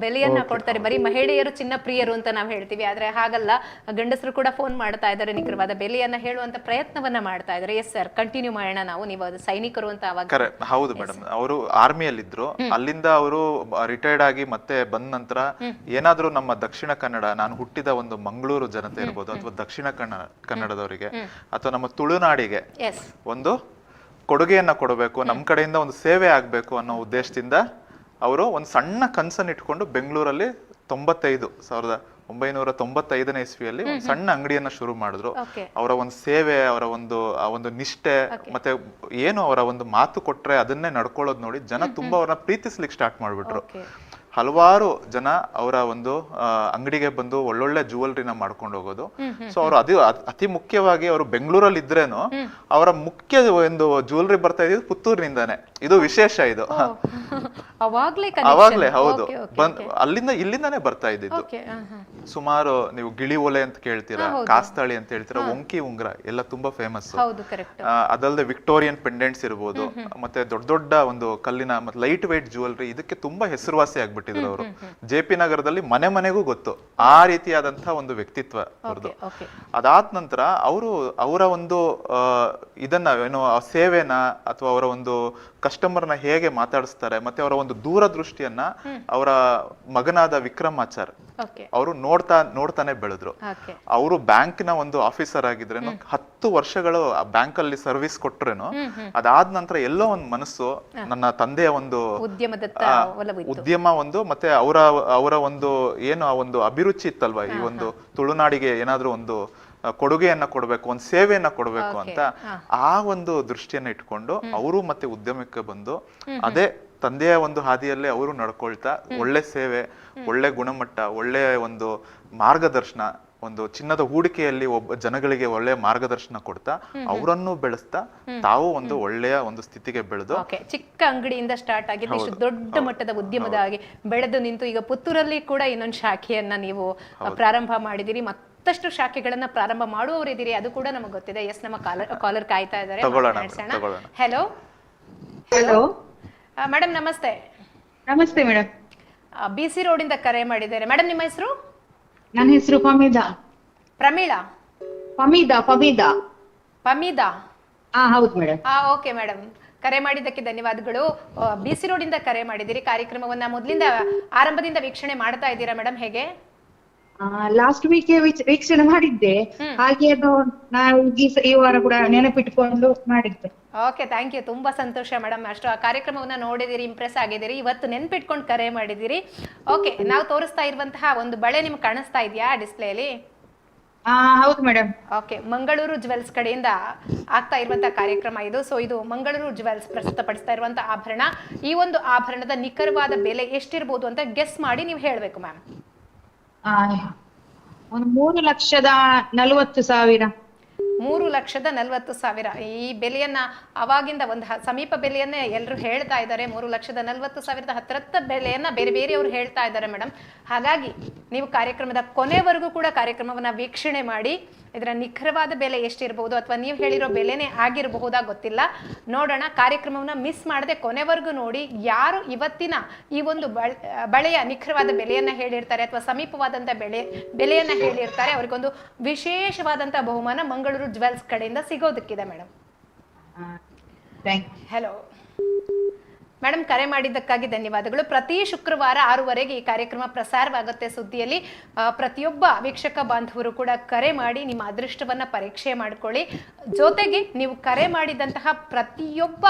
ಬೆಲೆಯನ್ನ ಕೊಡ್ತಾರೆ. ಬರೀ ಮಹಿಳೆಯರು ಚಿನ್ನ ಪ್ರಿಯರು ಅಂತ ನಾವು ಹೇಳ್ತೀವಿ, ಆದ್ರೆ ಹಾಗಲ್ಲ, ಗಂಡಸರು ಕೂಡ ಫೋನ್ ಮಾಡ್ತಾ ಇದ್ದಾರೆ, ನಿಖರವಾದ ಬೆಲೆಯನ್ನ ಹೇಳುವಂತ ಪ್ರಯತ್ನವನ್ನ ಮಾಡ್ತಾ ಇದ್ದಾರೆ. ಎಸ್ ಸರ್, ಕಂಟಿನ್ಯೂ ಮಾಡೋಣ ನಾವು. ನೀವು ಅದು ಸೈನಿಕರು ಅಂತ ಅವಾಗ. ಹೌದು ಮೇಡಮ್, ಅವರು ಆರ್ಮಿಯಲ್ಲಿದ್ರು. ಅಲ್ಲಿಂದ ಅವರು ರಿಟೈರ್ಡ್ ಆಗಿ ಮತ್ತೆ ಬಂದ ನಂತರ ಏನಾದ್ರೂ ನಮ್ಮ ದಕ್ಷಿಣ ಕನ್ನಡ, ನಾನು ಹುಟ್ಟಿದ ಒಂದು ಮಂಗಳೂರು ಜನತೆ ಇರ್ಬೋದು, ಅಥವಾ ದಕ್ಷಿಣ ಕನ್ನಡದವರಿಗೆ ಅಥವಾ ನಮ್ಮ ತುಳುನಾಡಿಗೆ ಒಂದು ಕೊಡುಗೆಯನ್ನ ಕೊಡಬೇಕು, ನಮ್ಮ ಕಡೆಯಿಂದ ಒಂದು ಸೇವೆ ಆಗ್ಬೇಕು ಅನ್ನೋ ಉದ್ದೇಶದಿಂದ ಅವರು ಒಂದು ಸಣ್ಣ ಕನಸನ್ನು ಇಟ್ಕೊಂಡು ಬೆಂಗಳೂರಲ್ಲಿ 1995ನೇ ಇಸ್ವಿಯಲ್ಲಿ ಒಂದು ಸಣ್ಣ ಅಂಗಡಿಯನ್ನ ಶುರು ಮಾಡಿದ್ರು. ಅವರ ಒಂದು ಸೇವೆ, ಅವರ ಒಂದು ನಿಷ್ಠೆ, ಮತ್ತೆ ಏನು ಅವರ ಒಂದು ಮಾತು ಕೊಟ್ರೆ ಅದನ್ನೇ ನಡ್ಕೊಳ್ಳೋದು ನೋಡಿ ಜನ ತುಂಬಾ ಅವ್ರನ್ನ ಪ್ರೀತಿಸ್ಲಿಕ್ಕೆ ಸ್ಟಾರ್ಟ್ ಮಾಡ್ಬಿಟ್ರು. ಹಲವಾರು ಜನ ಅವರ ಒಂದು ಅಂಗಡಿಗೆ ಬಂದು ಒಳ್ಳೊಳ್ಳೆ ಜ್ಯುವೆಲ್ರಿನ ಮಾಡ್ಕೊಂಡು ಹೋಗೋದು. ಸೊ ಅವರು ಅತಿ ಮುಖ್ಯವಾಗಿ ಅವರು ಬೆಂಗಳೂರಲ್ಲಿ ಇದ್ರೇನು ಅವರ ಮುಖ್ಯ ಒಂದು ಜ್ಯುವೆಲ್ರಿ ಬರ್ತಾ ಇದ್ದು ಪುತ್ತೂರಿನಿಂದಾನೆ. ಇದು ವಿಶೇಷ. ಇದು ಅವಾಗ್ಲೇ ಹೌದು, ಇಲ್ಲಿಂದಾನೆ ಬರ್ತಾ ಇದ್ದಿದ್ದು. ಸುಮಾರು ನೀವು ಗಿಳಿ ಒಲೆ ಅಂತ ಕೇಳ್ತೀರಾ, ಕಾಸ್ತಾಳಿ ಅಂತ ಹೇಳ್ತೀರಾ, ಒಂಕಿ ಉಂಗ್ರ ಎಲ್ಲ ತುಂಬಾ ಫೇಮಸ್. ಅದಲ್ಲದೆ ವಿಕ್ಟೋರಿಯನ್ ಪೆಂಡೆಂಟ್ಸ್ ಇರ್ಬೋದು, ಮತ್ತೆ ದೊಡ್ಡ ದೊಡ್ಡ ಒಂದು ಕಲ್ಲಿನ ಮತ್ತೆ ಲೈಟ್ ವೇಟ್ ಜ್ಯುವೆಲ್ರಿ, ಇದಕ್ಕೆ ತುಂಬಾ ಹೆಸರುವಾಸಿ ಆಗ್ಬಿಟ್ಟಿದ್ರು ಅವರು. JP ನಗರದಲ್ಲಿ ಮನೆ ಮನೆಗೂ ಗೊತ್ತು ಆ ರೀತಿಯಾದಂತಹ ಒಂದು ವ್ಯಕ್ತಿತ್ವ ಅವ್ರದ್ದು. ಅದಾದ ನಂತರ ಅವರ ಒಂದು ಇದನ್ನ ಏನು ಸೇವೆನ ಅಥವಾ ಅವರ ಒಂದು ಕಸ್ಟಮರ್ನ ಹೇಗೆ ಮಾತಾಡಿಸ್ತಾರೆ, ಮತ್ತೆ ಅವರ ಒಂದು ದೂರದೃಷ್ಟಿಯನ್ನ ಅವರ ಮಗನಾದ ವಿಕ್ರಮಾಚಾರ್ ಅವರು ನೋಡ್ತಾನೆ ಬೆಳೆದ್ರು. ಅವರು ಬ್ಯಾಂಕ್ನ ಒಂದು ಆಫೀಸರ್ ಆಗಿದ್ರೇನು, 10 ವರ್ಷಗಳು ಬ್ಯಾಂಕ್ ಅಲ್ಲಿ ಸರ್ವಿಸ್ ಕೊಟ್ರೇನು, ಅದಾದ ನಂತರ ಎಲ್ಲೋ ಒಂದು ಮನಸ್ಸು ನನ್ನ ತಂದೆಯ ಒಂದು ಉದ್ಯಮ ಒಂದು ಮತ್ತೆ ಅವರ ಒಂದು ಏನು ಆ ಒಂದು ಅಭಿರುಚಿ ಇತ್ತಲ್ವಾ, ಈ ಒಂದು ತುಳುನಾಡಿಗೆ ಏನಾದ್ರೂ ಒಂದು ಕೊಡುಗೆಯನ್ನ ಕೊಡ್ಬೇಕು, ಒಂದು ಸೇವೆಯನ್ನ ಕೊಡ್ಬೇಕು ಅಂತ ಆ ಒಂದು ದೃಷ್ಟಿಯನ್ನ ಇಟ್ಕೊಂಡು ಅವರು ಮತ್ತೆ ಉದ್ಯಮಕ್ಕೆ ಬಂದು ಅದೇ ತಂದೆಯ ಒಂದು ಹಾದಿಯಲ್ಲೇ ಅವರು ನಡ್ಕೊಳ್ತಾ ಒಳ್ಳೆ ಸೇವೆ, ಒಳ್ಳೆ ಗುಣಮಟ್ಟ, ಒಳ್ಳೆ ಒಂದು ಮಾರ್ಗದರ್ಶನ, ಒಂದು ಚಿನ್ನದ ಹೂಡಿಕೆಯಲ್ಲಿ ಜನಗಳಿಗೆ ಒಳ್ಳೆ ಮಾರ್ಗದರ್ಶನ ಕೊಡ್ತಾ ಅವರನ್ನು ಬೆಳೆಸ್ತಾ ತಾವು ಒಂದು ಒಳ್ಳೆಯ ಒಂದು ಸ್ಥಿತಿಗೆ ಬೆಳೆದು ಚಿಕ್ಕ ಅಂಗಡಿಯಿಂದ ಸ್ಟಾರ್ಟ್ ಆಗಿದ್ದು ಇಷ್ಟು ದೊಡ್ಡ ಮಟ್ಟದ ಉದ್ಯಮದಾಗಿ ಬೆಳೆದು ನಿಂತು ಈಗ ಪುತ್ತೂರಲ್ಲಿ ಕೂಡ ಇನ್ನೊಂದು ಶಾಖೆಯನ್ನ ನೀವು ಪ್ರಾರಂಭ ಮಾಡಿದಿರಿ. ಮತ್ತಷ್ಟು ಶಾಖೆಗಳನ್ನ ಪ್ರಾರಂಭ ಮಾಡುವವರಿದ್ದೀರಿ, ಅದು ಕೂಡ ನಮಗೆ ಗೊತ್ತಿದೆ. ಎಸ್, ನಮ್ಮ ಕಾಲರ್ ಕಾಯ್ತಾ ಇದ್ದಾರೆ. ಹಲೋ ಹಲೋ ಮೇಡಮ್ ನಮಸ್ತೆ. ನಮಸ್ತೆ ಮೇಡಮ್. BC ರೋಡಿಂದ ಕರೆ ಮಾಡಿದ್ದಾರೆ. ಮೇಡಮ್ ನಿಮ್ಮ ಹೆಸರು? ನನ್ನ ಹೆಸರು ಫಮೀದಾ. ಪ್ರಮೀಳಾ? ಫಮೀದಾ. ಪಮೀದಾ? ಹೌದು ಮೇಡಮ್. ಓಕೆ ಮೇಡಮ್, ಕರೆ ಮಾಡಿದ್ದಕ್ಕೆ ಧನ್ಯವಾದಗಳು. BC ರೋಡಿಂದ ಕರೆ ಮಾಡಿದ್ದೀರಿ. ಕಾರ್ಯಕ್ರಮವನ್ನ ಮೊದಲಿಂದ ಆರಂಭದಿಂದ ವೀಕ್ಷಣೆ ಮಾಡ್ತಾ ಇದ್ದೀರಾ ಮೇಡಮ್, ಹೇಗೆ? ಲಾಸ್ಟ್ ವೀಕ್ ವೀಕ್ಷಣೆ ಮಾಡಿದ್ದೆ, ಹಾಗೆ ಅದು ನಾವು ಈ ವಾರ ಕೂಡ ನೆನಪಿಟ್ಕೊಂಡು ಮಾಡಿದ್ದೆ. ಓಕೆ, ಥ್ಯಾಂಕ್ ಯು, ತುಂಬಾ ಸಂತೋಷ ಮೇಡಮ್. ಅಷ್ಟು ಆ ಕಾರ್ಯಕ್ರಮವನ್ನ ನೋಡಿದಿರಿ, ಇಂಪ್ರೆಸ್ ಆಗಿದ್ದೀರಿ, ಇವತ್ತು ನೆನ್ಪಿಟ್ಕೊಂಡು ಕರೆ ಮಾಡಿದಿರಿ. ಓಕೆ, ನಾವು ತೋರಿಸ್ತಾ ಇರುವಂತಹ ಒಂದು ಬಳೆ ನಿಮ್ಗೆ ಕಾಣಿಸ್ತಾ ಇದೆಯಾ ಡಿಸ್ಪ್ಲೇಲಿ? ಹೌದು ಮೇಡಮ್. ಓಕೆ, ಮಂಗಳೂರು ಜುವೆಲ್ಸ್ ಕಡೆಯಿಂದ ಆಗ್ತಾ ಇರುವಂತಹ ಕಾರ್ಯಕ್ರಮ ಇದು. ಸೊ ಇದು ಮಂಗಳೂರು ಜುವೆಲ್ಸ್ ಪ್ರಸ್ತುತಪಡಿಸ್ತಾ ಇರುವಂತಹ ಆಭರಣ. ಈ ಒಂದು ಆಭರಣದ ನಿಖರವಾದ ಬೆಲೆ ಎಷ್ಟಿರ್ಬೋದು ಅಂತ ಗೆಸ್ ಮಾಡಿ ನೀವು ಹೇಳಬೇಕು ಮ್ಯಾಮ್. ಒಂದು 3,40,000. 3,40,000. ಈ ಬೆಲೆಯನ್ನ ಅವಾಗಿಂದ ಒಂದು ಸಮೀಪ ಬೆಲೆಯನ್ನೇ ಎಲ್ಲರೂ ಹೇಳ್ತಾ ಇದ್ದಾರೆ. 3,40,000 ಹತ್ತಿರತ್ತ ಬೆಲೆಯನ್ನ ಬೇರೆ ಬೇರೆಯವರು ಹೇಳ್ತಾ ಇದ್ದಾರೆ ಮೇಡಮ್. ಹಾಗಾಗಿ ನೀವು ಕಾರ್ಯಕ್ರಮದ ಕೊನೆವರೆಗೂ ಕೂಡ ಕಾರ್ಯಕ್ರಮವನ್ನ ವೀಕ್ಷಣೆ ಮಾಡಿ ಇದರ ನಿಖರವಾದ ಬೆಲೆ ಎಷ್ಟಿರಬಹುದು, ಅಥವಾ ನೀವು ಹೇಳಿರೋ ಬೆಲೆನೇ ಆಗಿರಬಹುದಾ ಗೊತ್ತಿಲ್ಲ. ನೋಡೋಣ, ಕಾರ್ಯಕ್ರಮವನ್ನ ಮಿಸ್ ಮಾಡದೆ ಕೊನೆವರೆಗೂ ನೋಡಿ. ಯಾರು ಇವತ್ತಿನ ಈ ಒಂದು ಬಳೆಯ ನಿಖರವಾದ ಬೆಲೆಯನ್ನ ಹೇಳಿರ್ತಾರೆ ಅಥವಾ ಸಮೀಪವಾದಂಥ ಬೆಲೆಯನ್ನ ಹೇಳಿರ್ತಾರೆ, ಅವರಿಗೊಂದು ವಿಶೇಷವಾದಂತಹ ಬಹುಮಾನ ಮಂಗಳೂರು ಜುವೆಲ್ಸ್ ಕಡೆಯಿಂದ ಸಿಗೋದಕ್ಕಿದೆ ಮೇಡಮ್. ಹಲೋ ಮೇಡಮ್, ಕರೆ ಮಾಡಿದ್ದಕ್ಕಾಗಿ ಧನ್ಯವಾದಗಳು. ಪ್ರತಿ ಶುಕ್ರವಾರ 6:30ಗೆ ಈ ಕಾರ್ಯಕ್ರಮ ಪ್ರಸಾರವಾಗುತ್ತೆ ಸುದ್ದಿಯಲ್ಲಿ. ಪ್ರತಿಯೊಬ್ಬ ವೀಕ್ಷಕ ಬಾಂಧವರು ಕೂಡ ಕರೆ ಮಾಡಿ ನಿಮ್ಮ ಅದೃಷ್ಟವನ್ನ ಪರೀಕ್ಷೆ ಮಾಡ್ಕೊಳ್ಳಿ. ಜೊತೆಗೆ ನೀವು ಕರೆ ಮಾಡಿದಂತಹ ಪ್ರತಿಯೊಬ್ಬ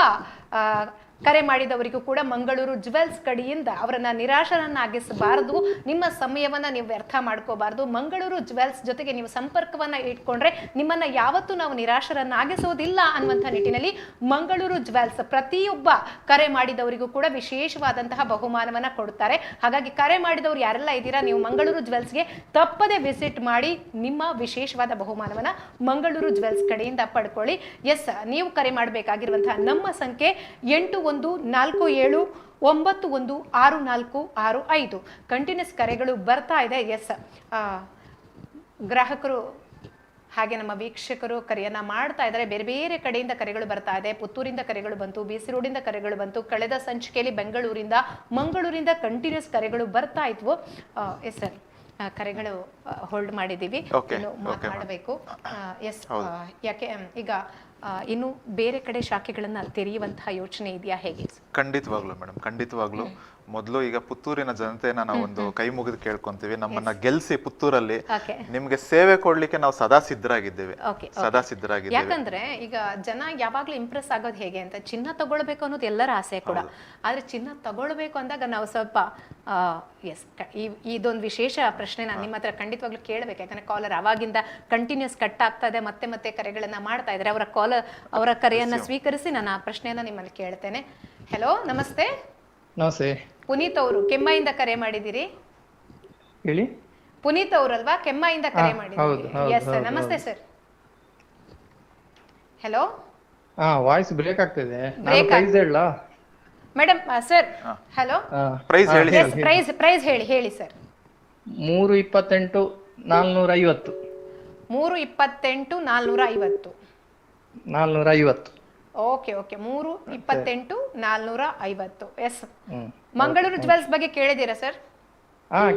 ಕರೆ ಮಾಡಿದವರಿಗೂ ಕೂಡ ಮಂಗಳೂರು ಜುವೆಲ್ಸ್ ಕಡೆಯಿಂದ ಅವರನ್ನ ನಿರಾಶರನ್ನಾಗಿಸಬಾರದು. ನಿಮ್ಮ ಸಮಯವನ್ನ ನೀವು ವ್ಯರ್ಥ ಮಾಡ್ಕೋಬಾರ್ದು. ಮಂಗಳೂರು ಜುವೆಲ್ಸ್ ಜೊತೆಗೆ ನೀವು ಸಂಪರ್ಕವನ್ನ ಇಟ್ಕೊಂಡ್ರೆ ನಿಮ್ಮನ್ನ ಯಾವತ್ತೂ ನಾವು ನಿರಾಶರನ್ನಾಗಿಸೋದಿಲ್ಲ ಅನ್ನುವಂಥ ನಿಟ್ಟಿನಲ್ಲಿ ಮಂಗಳೂರು ಜುವೆಲ್ಸ್ ಪ್ರತಿಯೊಬ್ಬ ಕರೆ ಮಾಡಿದವರಿಗೂ ಕೂಡ ವಿಶೇಷವಾದಂತಹ ಬಹುಮಾನವನ್ನ ಕೊಡ್ತಾರೆ. ಹಾಗಾಗಿ ಕರೆ ಮಾಡಿದವರು ಯಾರೆಲ್ಲ ಇದ್ದೀರಾ, ನೀವು ಮಂಗಳೂರು ಜುವೆಲ್ಸ್ಗೆ ತಪ್ಪದೆ ವಿಸಿಟ್ ಮಾಡಿ ನಿಮ್ಮ ವಿಶೇಷವಾದ ಬಹುಮಾನವನ್ನ ಮಂಗಳೂರು ಜುವೆಲ್ಸ್ ಕಡೆಯಿಂದ ಪಡ್ಕೊಳ್ಳಿ. ಎಸ್, ನೀವು ಕರೆ ಮಾಡಬೇಕಾಗಿರುವಂತಹ ನಮ್ಮ ಸಂಖ್ಯೆ 8147916465. ಕಂಟಿನ್ಯೂಸ್ ಕರೆಗಳು ಬರ್ತಾ ಇದೆ. ಎಸ್, ಗ್ರಾಹಕರು ಹಾಗೆ ನಮ್ಮ ವೀಕ್ಷಕರು ಕರೆಯನ್ನ ಮಾಡ್ತಾ ಇದ್ದಾರೆ. ಬೇರೆ ಬೇರೆ ಕಡೆಯಿಂದ ಕರೆಗಳು ಬರ್ತಾ ಇದೆ. ಪುತ್ತೂರಿಂದ ಕರೆಗಳು ಬಂತು, BC ರೋಡಿಂದ ಕರೆಗಳು ಬಂತು. ಕಳೆದ ಸಂಚಿಕೆಯಲ್ಲಿ ಬೆಂಗಳೂರಿಂದ, ಮಂಗಳೂರಿಂದ ಕಂಟಿನ್ಯೂಸ್ ಕರೆಗಳು ಬರ್ತಾ ಇದ್ವು. ಎಸ್ ಸರ್, ಕರೆಗಳು ಹೋಲ್ಡ್ ಮಾಡಿದ್ದೀವಿ, ಇನ್ನು ಮಾತನಾಡಬೇಕು. ಎಸ್, ಯಾಕೆ ಈಗ ಇನ್ನು ಬೇರೆ ಕಡೆ ಶಾಖೆಗಳನ್ನ ತೆರೆಯುವಂತಹ ಯೋಚನೆ ಇದೆಯಾ, ಹೇಗೆ? ಖಂಡಿತವಾಗ್ಲು ಮೇಡಮ್, ಖಂಡಿತವಾಗ್ಲು. ಮೊದಲು ಈಗ ಪುತ್ತೂರಿನ ಜನತೆಯನ್ನ ನಾವೊಂದು ಕೈ ಮುಗಿದು ಕೇಳ್ಕೊಂತೀವಿ, ನಮ್ಮನ್ನ ಗೆಲ್ಸಿ ಪುತ್ತೂರಲ್ಲಿ ನಿಮ್ಗೆ ಸೇವೆ ಕೊಡ್ಲಿಕ್ಕೆ ನಾವು ಸದಾ ಸಿದ್ಧರಾಗಿದ್ದೇವೆ. ಯಾಕಂದ್ರೆ ಈಗ ಜನ ಯಾವಾಗ್ಲೂ ಇಂಪ್ರೆಸ್ ಆಗೋದು ಹೇಗೆ ಅಂತ, ಚಿನ್ನ ತಗೊಳ್ಬೇಕು ಅನ್ನೋದು ಎಲ್ಲರ ಆಸೆ ಕೂಡ. ಆದ್ರೆ ಚಿನ್ನ ತಗೊಳ್ಬೇಕು ಅಂದಾಗ ನಾವು ಸ್ವಲ್ಪ ಎಸ್, ಇದೊಂದು ವಿಶೇಷ ಪ್ರಶ್ನೆ ನಾನು ನಿಮ್ಮ ಹತ್ರ ಖಂಡಿತವಾಗ್ಲೂ ಕೇಳಬೇಕು. ಯಾಕಂದ್ರೆ ಕಾಲರ್ ಅವಾಗಿಂದ ಕಂಟಿನ್ಯೂಸ್ ಕಟ್ ಆಗ್ತಾ ಇದೆ, ಮತ್ತೆ ಮತ್ತೆ ಕರೆಗಳನ್ನ ಮಾಡ್ತಾ ಇದ್ದಾರೆ. ಅವರ ಕರೆಯನ್ನ ಸ್ವೀಕರಿಸಿ ನಾನು ಆ ಪ್ರಶ್ನೆಯನ್ನ ನಿಮ್ಮಲ್ಲಿ ಕೇಳ್ತೇನೆ. ಹೆಲೋ, ನಮಸ್ತೆ. ನಮಸ್ತೆ. ಪುನೀತ್ ಅವರು ಕೆಮ್ಮಾಯಿಂದ ಕರೆ ಮಾಡಿದಿರಿ. ಹೇಳಿ. ಪುನೀತ್ ಅವರಲ್ವಾ, ಕೆಮ್ಮಾಯಿಂದ ಕರೆ ಮಾಡಿದಿರಿ? ಎಸ್, ನಮಸ್ತೆ ಸರ್. ಹೆಲೋ. ವಾಯ್ಸ್ ಬ್ರೇಕ್ ಆಗ್ತಿದೆ. ನಾನು ಪ್ರೈಸ್ ಹೇಳಲ್ಲ ಮೇಡಮ್? ಸರ್ ಹೆಲೋ, ಪ್ರೈಸ್ ಹೇಳಿ. ಪ್ರೈಸ್ ಹೇಳಿ sir. 328,450. 328,450. Okay, 328,450. Yes, Mangaluru jewels ಬಗ್ಗೆ ಕೇಳಿದ್ದೀರಾ ಸರ್?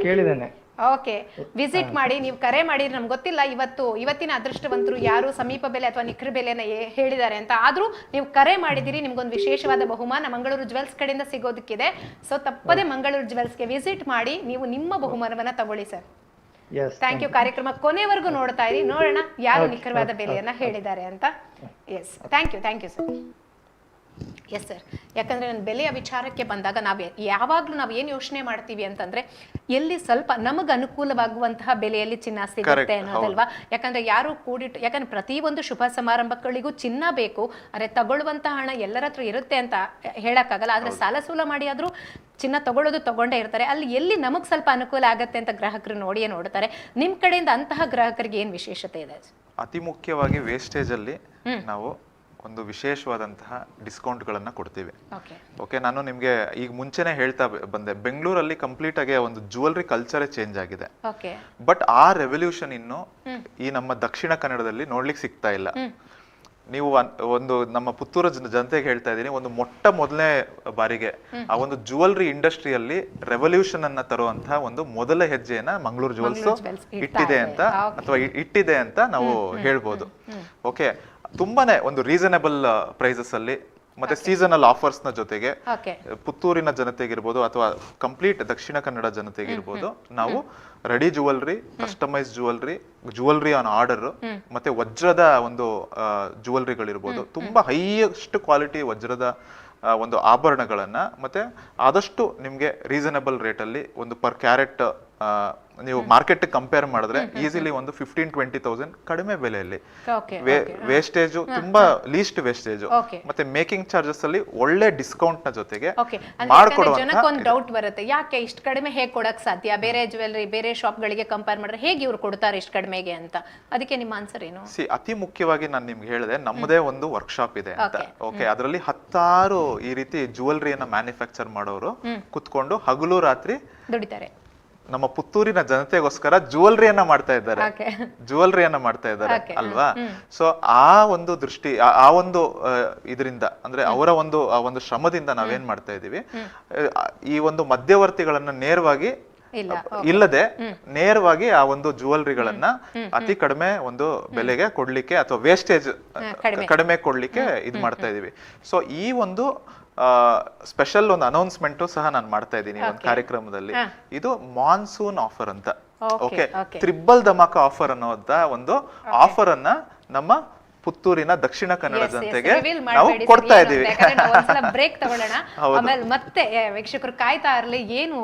ಕೇಳಿದ್ದೇನೆ. ಓಕೆ, ವಿಸಿಟ್ ಮಾಡಿ. ನೀವು ಕರೆ ಮಾಡಿ, ನಮ್ಗೆ ಗೊತ್ತಿಲ್ಲ ಇವತ್ತಿನ ಅದೃಷ್ಟವಂತರು ಯಾರು ಸಮೀಪ ಬೆಲೆ ಅಥವಾ ನಿಖರ ಬೆಲೆನ ಹೇಳಿದ್ದಾರೆ ಅಂತ. ಆದ್ರೂ ನೀವು ಕರೆ ಮಾಡಿದಿರಿ, ನಿಮ್ಗೊಂದು ವಿಶೇಷವಾದ ಬಹುಮಾನ ಮಂಗಳೂರು ಜುವೆಲ್ಸ್ ಕಡೆಯಿಂದ ಸಿಗೋದಕ್ಕಿದೆ. ಸೊ ತಪ್ಪದೆ ಮಂಗಳೂರು ಜುವೆಲ್ಸ್ಗೆ ವಿಸಿಟ್ ಮಾಡಿ ನೀವು ನಿಮ್ಮ ಬಹುಮಾನವನ್ನ ತಗೊಳ್ಳಿ ಸರ್. Thank you. ಕಾರ್ಯಕ್ರಮ ಕೊನೆವರೆಗೂ ನೋಡ್ತಾ ಇರಿ, ನೋಡೋಣ ಯಾರು ನಿಖರವಾದ ಬೆಲೆಯನ್ನ ಹೇಳಿದ್ದಾರೆ ಅಂತ. Yes, thank you sir. Yes sir, ಯಾಕಂದ್ರೆ ನಾನು ಬೆಲೆಯ ವಿಚಾರಕ್ಕೆ ಬಂದಾಗ ಯಾವಾಗ್ಲೂ ನಾವು ಏನು ಯೋಚನೆ ಮಾಡ್ತೀವಿ ಅಂತಂದ್ರೆ, ಎಲ್ಲಿ ಸ್ವಲ್ಪ ನಮಗೆ ಅನುಕೂಲವಾಗುವಂತಹ ಬೆಲೆಯಲ್ಲಿ ಚಿನ್ನ ಸಿಗುತ್ತೆ ಅನ್ನೋದಲ್ವಾ. ಯಾಕಂದ್ರೆ ಯಾರು ಕೂಡಿಟ್ಟು, ಯಾಕಂದ್ರೆ ಪ್ರತಿಯೊಂದು ಶುಭ ಸಮಾರಂಭಗಳಿಗೂ ಚಿನ್ನ ಬೇಕು. ಆದರೆ ತಗೊಳ್ಳುವಂತಹ ಹಣ ಎಲ್ಲರ ಹತ್ರ ಇರುತ್ತೆ ಅಂತ ಹೇಳಕ್ಕಾಗಲ್ಲ. ಆದ್ರೆ ಸಾಲ ಸೂಲ ಮಾಡಿ ಆದ್ರೂ ಚಿನ್ನ ತಗೊಂಡೇ ಇರ್ತಾರೆ. ಅಲ್ಲಿ ಎಲ್ಲಿ ನಮಗ್ ಸ್ವಲ್ಪ ಅನುಕೂಲ ಆಗತ್ತೆ ಅಂತ ಗ್ರಾಹಕರು ನೋಡ್ತಾರೆ. ನಿಮ್ ಕಡೆಯಿಂದ ಅಂತಹ ಗ್ರಾಹಕರಿಗೆ ಏನ್ ವಿಶೇಷತೆ ಇದೆ? ಅತಿ ಮುಖ್ಯವಾಗಿ ವೇಸ್ಟೇಜ್ ಅಲ್ಲಿ ನಾವು ಒಂದು ವಿಶೇಷವಾದಂತಹ ಡಿಸ್ಕೌಂಟ್ಗಳನ್ನ ಕೊಡ್ತೀವಿ. ಓಕೆ, ನಾನು ನಿಮ್ಗೆ ಈಗ ಮುಂಚೆನೆ ಹೇಳ್ತಾ ಬಂದೆ, ಬೆಂಗಳೂರಲ್ಲಿ ಕಂಪ್ಲೀಟ್ ಆಗಿ ಒಂದು ಜುವೆಲ್ರಿ ಕಲ್ಚರೇ ಚೇಂಜ್ ಆಗಿದೆ. ಬಟ್ ಆ ರೆವಲ್ಯೂಷನ್ ಇನ್ನು ಈ ನಮ್ಮ ದಕ್ಷಿಣ ಕನ್ನಡದಲ್ಲಿ ನೋಡ್ಲಿಕ್ಕೆ ಸಿಗ್ತಾ ಇಲ್ಲ. ನೀವು ಒಂದು ನಮ್ಮ ಪುತ್ತೂರು ಜನತೆಗೆ ಹೇಳ್ತಾ ಇದ್ದೀನಿ, ಒಂದು ಮೊದಲನೇ ಬಾರಿಗೆ ಆ ಒಂದು ಜುವೆಲ್ರಿ ಇಂಡಸ್ಟ್ರಿಯಲ್ಲಿ ರೆವಲ್ಯೂಷನ್ ಅನ್ನ ತರುವಂತಹ ಒಂದು ಮೊದಲ ಹೆಜ್ಜೆಯನ್ನ ಮಂಗಳೂರು ಜುವೆಲ್ಸ್ ಇಟ್ಟಿದೆ ಅಂತ ಅಥವಾ ಇಟ್ಟಿದೆ ಅಂತ ನಾವು ಹೇಳ್ಬೋದು. ಓಕೆ, ತುಂಬಾನೇ ಒಂದು ರೀಸನಬಲ್ ಪ್ರೈಸಸ್ ಅಲ್ಲಿ ಮತ್ತೆ ಸೀಸನಲ್ ಆಫರ್ಸ್ ನ ಜೊತೆಗೆ ಪುತ್ತೂರಿನ ಜನತೆಗಿರ್ಬೋದು ಅಥವಾ ಕಂಪ್ಲೀಟ್ ದಕ್ಷಿಣ ಕನ್ನಡ ಜನತೆಗಿರ್ಬೋದು ನಾವು ready jewellery, customise jewellery on order, ಮತ್ತೆ ವಜ್ರದ ಒಂದು ಜುವೆಲ್ರಿಗಳಿರ್ಬೋದು, ತುಂಬಾ ಹೈಯೆಸ್ಟ್ ಕ್ವಾಲಿಟಿ ವಜ್ರದ ಒಂದು ಆಭರಣಗಳನ್ನ ಮತ್ತೆ ಆದಷ್ಟು ನಿಮ್ಗೆ ರೀಸನಬಲ್ ರೇಟ್ ಅಲ್ಲಿ ಒಂದು ಪರ್ ಕ್ಯಾರೆಟ್ ನೀವು ಮಾರ್ಕೆಟ್ ಕಂಪೇರ್ ಮಾಡಿದ್ರೆ ಈಸಿಲಿ ಒಂದು 15,000-20,000 ಕಡಿಮೆ ಬೆಲೆಯಲ್ಲಿ ವೇಸ್ಟೇಜ್ ತುಂಬಾ ಲೀಸ್ಟ್ ವೇಸ್ಟೇಜ್ ಮತ್ತೆ ಮೇಕಿಂಗ್ ಚಾರ್ಜಸ್ ಅಲ್ಲಿ ಒಳ್ಳೆ ಡಿಸ್ಕೌಂಟ್ ನ ಜೊತೆಗೆ ಜನಕ್ಕೆ ಒಂದು ಡೌಟ್ ಬರುತ್ತೆ, ಯಾಕೆ ಇಷ್ಟು ಕಡಿಮೆ ಹೇಗೆ ಕೊಡಕ್ ಸಾಧ್ಯ? ಬೇರೆ ಜ್ಯುವೆಲ್ರಿ ಬೇರೆ ಶಾಪ್ ಗಳಿಗೆ ಕಂಪೇರ್ ಮಾಡಿದ್ರೆ ಹೇಗೆ ಇವ್ರು ಕೊಡ್ತಾರೆ ಇಷ್ಟು ಕಡಿಮೆಗೆ ಅಂತ? ಅದಕ್ಕೆ ನಿಮ್ಮ ಆನ್ಸರ್ ಏನು? ಅತಿ ಮುಖ್ಯವಾಗಿ ನಾನು ನಿಮ್ಗೆ ಹೇಳಿದೆ, ನಮ್ಮದೇ ಒಂದು ವರ್ಕ್ಶಾಪ್ ಇದೆ ಅಂತ. ಓಕೆ, ಅದರಲ್ಲಿ 10 ಈ ರೀತಿ ಜುವೆಲ್ರಿಯನ್ನ ಮ್ಯಾನುಫ್ಯಾಕ್ಚರ್ ಮಾಡೋರು ಕುತ್ಕೊಂಡು ಹಗಲು ರಾತ್ರಿ ದುಡಿತಾರೆ. ನಮ್ಮ ಪುತ್ತೂರಿನ ಜನತೆಗೋಸ್ಕರ ಜುವೆಲ್ರಿಯನ್ನ ಮಾಡ್ತಾ ಇದ್ದಾರೆ ಅಲ್ವಾ? ಸೊ ಆ ಒಂದು ದೃಷ್ಟಿ, ಆ ಒಂದು ಇದರಿಂದ ಅಂದ್ರೆ ಅವರ ಒಂದು ಶ್ರಮದಿಂದ ನಾವೇನ್ ಮಾಡ್ತಾ ಇದೀವಿ, ಈ ಒಂದು ಮಧ್ಯವರ್ತಿಗಳನ್ನ ನೇರವಾಗಿ ಇಲ್ಲದೆ ನೇರವಾಗಿ ಆ ಒಂದು ಜುವೆಲ್ರಿಗಳನ್ನ ಅತಿ ಕಡಿಮೆ ಒಂದು ಬೆಲೆಗೆ ಕೊಡ್ಲಿಕ್ಕೆ ಅಥವಾ ವೇಸ್ಟೇಜ್ ಕಡಿಮೆ ಕೊಡ್ಲಿಕ್ಕೆ ಇದು ಮಾಡ್ತಾ ಇದೀವಿ. ಸೊ ಈ ಒಂದು ಸ್ಪೆಷಲ್ ಒಂದು ಅನೌನ್ಸ್ಮೆಂಟ್ ಸಹ ನಾನು ಮಾಡ್ತಾ ಇದ್ದೀನಿ ಒಂದು ಕಾರ್ಯಕ್ರಮದಲ್ಲಿ. ಇದು ಮಾನ್ಸೂನ್ ಆಫರ್ ಅಂತ. ಓಕೆ, ತ್ರಿಬಲ್ ಧಮಾಕ ಆಫರ್ ಅನ್ನೋದ ಒಂದು ಆಫರ್ ಅನ್ನ ನಮ್ಮ ಪುತ್ತೂರಿನ ದಕ್ಷಿಣ ಕನ್ನಡ ಜನತೆಗೆ ನಾವು ಕೊಡ್ತಾ ಇದೀವಿ. ಬ್ರೇಕ್ ತಗೊಳ್ಳೋಣ, ಆಮೇಲೆ ಮತ್ತೆ ವೀಕ್ಷಕರು ಕಾಯ್ತಾ ಇರಲಿ ಏನು